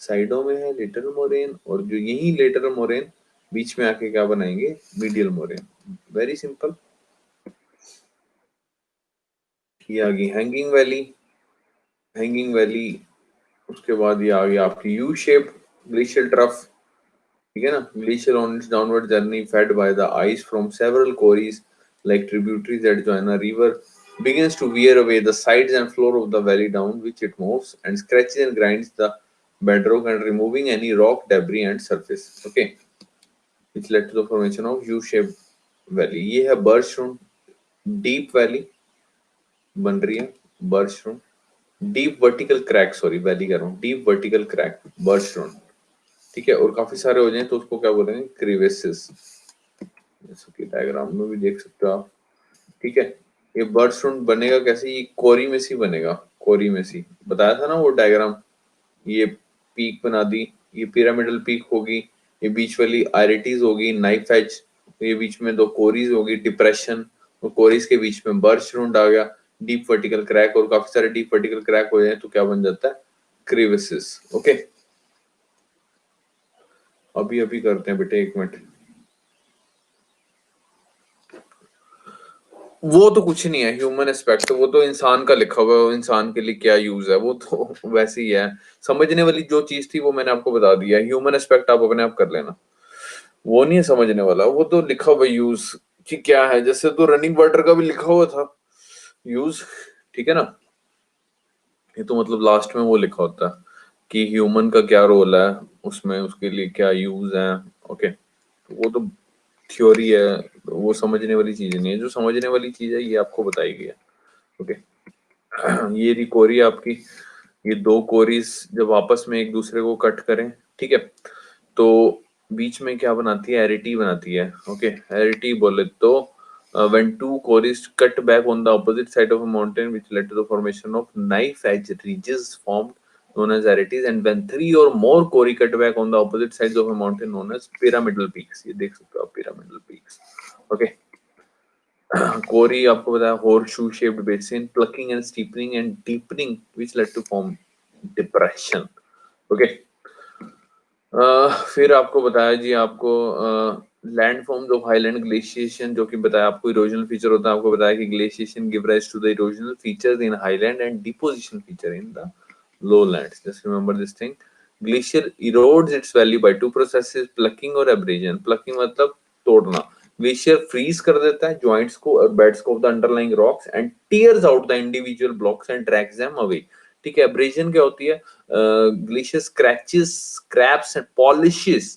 साइडों में है लेटरल मोरेन, और जो यही लेटरल मोरेन बीच में आके क्या बनाएंगे? Medial moraine. Very simple. ये आ गई हैंगिंग वैली. हैंगिंग वैली, उसके बाद ये आ गया आपकी यू शेप ग्लेशियल ट्रफ. ठीक है ना? Glacier on it's downward journey fed by the ice from several Cori's like tributaries that join a river begins to wear away the sides and floor of the valley down which it moves and scratches and grinds the bedrock and removing any rock debris and surface. Okay, which led to the formation of U-shaped valley. ये है बर्चस्टोन deep valley बन रही है. बर्चस्टोन deep vertical crack, sorry valley कह रहा हूँ, डीप वर्टिकल क्रैक बर्चस्टोन. ठीक है, और काफी सारे हो जाएं तो उसको क्या बोलेंगे? क्रीवेसेस, जैसे कि डायग्राम में भी देख सकते हो आप. ठीक है, ये बर्चस्टोन बनेगा कैसे? ये कोरी में सी बनेगा. कोरी में सी बताया था ना वो डायग्राम. ये पीक बना दी, ये पिरामिडल पीक होगी, ये बीच वाली आयरिटीज होगी, नाइफ एज, ये बीच में दो कोरीज होगी, डिप्रेशन, और कोरीज के बीच में बर्चस्टोन आ गया, डीप वर्टिकल क्रैक, और काफी सारे डीप वर्टिकल क्रैक हो जाए तो क्या बन जाता है? क्रीविसेस. ओके, अभी अभी करते हैं बेटे, 1 मिनट. वो तो कुछ नहीं है ह्यूमन एस्पेक्ट, वो तो इंसान का लिखा हुआ है. इंसान के लिए क्या यूज है वो तो वैसे ही है. समझने वाली जो चीज थी वो मैंने आपको बता दिया. ह्यूमन एस्पेक्ट आप अपने आप कर लेना, वो नहीं है समझने वाला. वो तो लिखा हुआ यूज कि क्या है, जैसे तो रनिंग वाटर का भी लिखा हुआ था यूज. ठीक है ना? ये तो मतलब लास्ट में वो लिखा होता है कि ह्यूमन का क्या रोल है उसमें, उसके लिए क्या यूज है. ओके, वो तो थ्योरी है, वो समझने वाली चीज नहीं है. जो समझने वाली चीज है ये आपको बताई गई है. ओके. ये रही कोरी आपकी. ये दो कोरीज जब आपस में एक दूसरे को कट करें, ठीक है, तो बीच में क्या बनाती है? एरिटी बनाती है. ओके, एरिटी बोले तो when two quarries cut back on the opposite side of a mountain, which led to the formation of knife-edge ridges formed known as arities, and when three or more quarry cut back on the opposite sides of a mountain known as pyramidal peaks. ये देख सकते हो आप pyramidal peaks. Okay. Quarry आपको बताया horseshoe shaped basin, plucking and steepening and deepening, which led to form depression. Okay. फिर आपको बताया जी आपको land forms of highland glaciation, जो कि बताया आपको इरोजनल फीचर होता है. आपको बताया कि glaciation give rise to the erosional features in highland and deposition feature in the lowlands. Just remember this thing. Glacier erodes its valley by two processes, plucking और abrasion. Plucking मतलब तोड़ना. Glacier freeze कर देता है joints को और beds को of the underlying rocks and tears out the individual blocks and drags them away. ठीक है. Abrasion क्या होती है? Glacier scratches, scraps and polishes.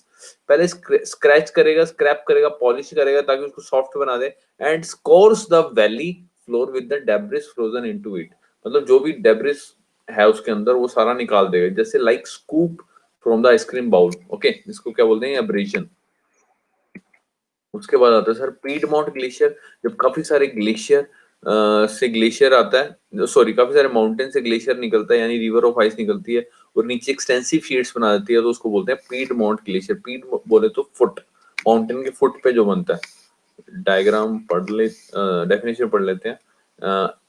पहले स्क्रैच करेगा, स्क्रैप करेगा, पॉलिश करेगा ताकि उसको सॉफ्ट बना दे, and scours the valley floor with the debris frozen into it. मतलब जो भी डेब्रिस है उसके अंदर वो सारा निकाल देगा, जैसे like scoop from the ice cream bowl. Okay, इसको क्या बोलते हैं? एब्रेशन. उसके बाद आता है सर पीडमोंट ग्लेशियर. जब काफी सारे ग्लेशियर से ग्लेशियर आता है, सॉरी काफी सारे माउंटेन से ग्लेशियर निकलता है, यानी रिवर ऑफ आइस निकलती है और नीचे एक्सटेंसिव शीट्स बना देती है, तो उसको बोलते हैं पीडमोंट ग्लेशियर. पीड बोले तो फुट, माउंटेन के फुट पे जो बनता है. डायग्राम पढ़ ले, डेफिनेशन पढ़ लेते हैं.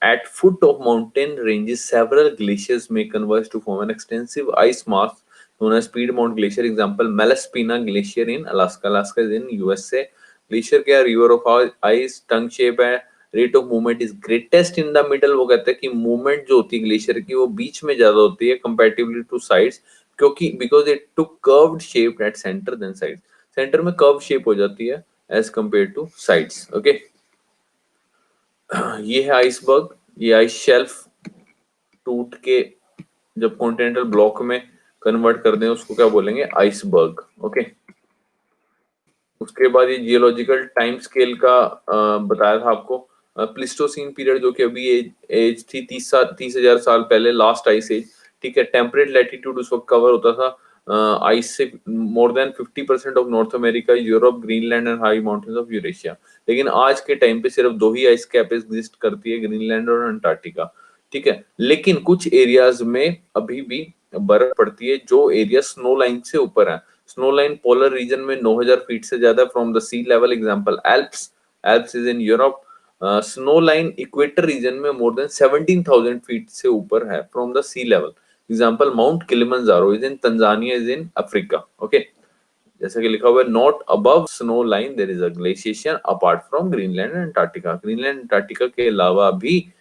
At foot of mountain ranges, several glaciers may converge to form an extensive ice mass known as Piedmont Glacier. Example, Malaspina Glacier in Alaska. Alaska is in USA. Glacier क्या river of ice, tongue shape है. Rate of movement is greatest in the middle. वो कहते हैं कि movement जो होती है glacier की वो बीच में ज्यादा होती है comparatively to sides, क्योंकि because it took curved shape at center than sides. Center में curve shape हो जाती है as compared to sides. Okay. ये है आइसबर्ग. ये आइस शेल्फ टूट के जब कॉन्टिनेंटल ब्लॉक में कन्वर्ट कर दें उसको क्या बोलेंगे? आइसबर्ग. ओके. उसके बाद ये जियोलॉजिकल टाइम स्केल का बताया था आपको. प्लिस्टोसीन पीरियड जो कि अभी एज थी 30,000 साल पहले, लास्ट आइस एज. ठीक है. टेम्परेट लैटिट्यूड उस वक्त कवर होता था आइस से more than 50% of North America, Europe, Greenland and high mountains of Eurasia. लेकिन आज के टाइम पे सिर्फ दो ही आइस कैप एग्जिस्ट करती है, ग्रीनलैंड और अंटार्कटिका. ठीक है. लेकिन कुछ एरियाज में अभी भी बर्फ पड़ती है जो एरिया स्नो लाइन से ऊपर है. स्नो लाइन पोलर रीजन में 9,000 फीट से ज्यादा from the sea level. Example Alps. Alps is in Europe. Snow line equator region में मोर देन 17,000 फीट से ऊपर है from the sea level. Example Mount Kilimanjaro is in Tanzania, is in Africa. Okay. जैसा कि लिखा हुआ है, not above snow line there is a glaciation apart from Greenland and Antarctica. Greenland Antarctica के अलावा भी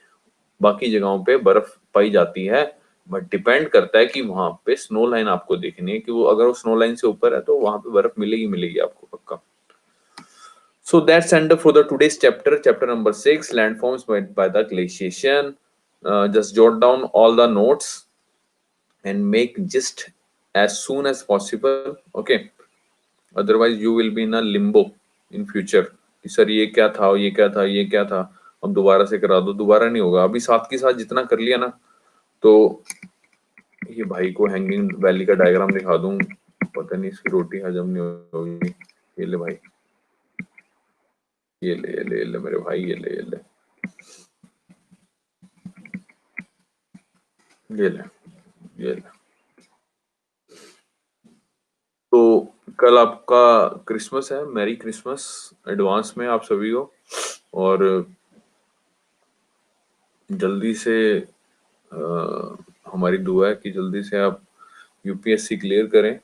बाकी जगहों पे बर्फ पाई जाती है, बट डिपेंड करता है कि वहां पे स्नो लाइन आपको देखनी है कि वो अगर वो स्नो लाइन से ऊपर है तो वहां पे बर्फ मिलेगी मिलेगी आपको पक्का. So that's end for the today's chapter number 6, landforms by the glaciation. Just jot down all the notes and make gist as soon as possible. Okay. Otherwise you will be in a limbo in future कि sir ये क्या था, ये क्या था, ये क्या था, अब दोबारा से करा दो. दोबारा नहीं होगा. अभी साथ के साथ जितना कर लिया ना, तो ये भाई को हैंगिंग वैली का डायग्राम दिखा दूं, पता नहीं इसकी रोटी हजम नहीं होगी. ये ले भाई, ये ले, ये ले, ये ले मेरे भाई, ये ले, ये ले, ये ले, ये ले. तो कल आपका क्रिसमस है. मैरी क्रिसमस एडवांस में आप सभी को. और जल्दी से हमारी दुआ है कि जल्दी से आप यूपीएससी क्लियर करें.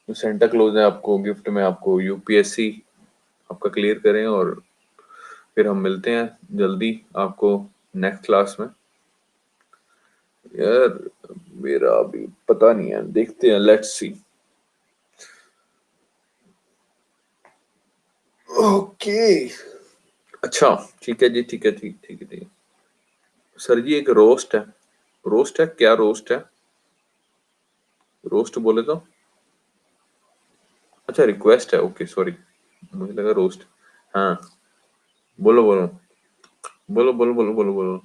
तो सेंटा क्लोज है आपको गिफ्ट में, आपको यूपीएससी आपका क्लियर करें और फिर हम मिलते हैं जल्दी आपको नेक्स्ट क्लास में. यार मेरा अभी पता नहीं है, देखते हैं, लेट्स सी. ओके. अच्छा ठीक है जी, ठीक है, ठीक ठीक है, ठीक है. सर जी एक रोस्ट है. रोस्ट है क्या? रोस्ट है, रोस्ट बोले तो अच्छा रिक्वेस्ट है. ओके सॉरी, मुझे लगा रोस्ट. हाँ बोलो बोलो बोलो बोलो बोलो बोलो बोलो.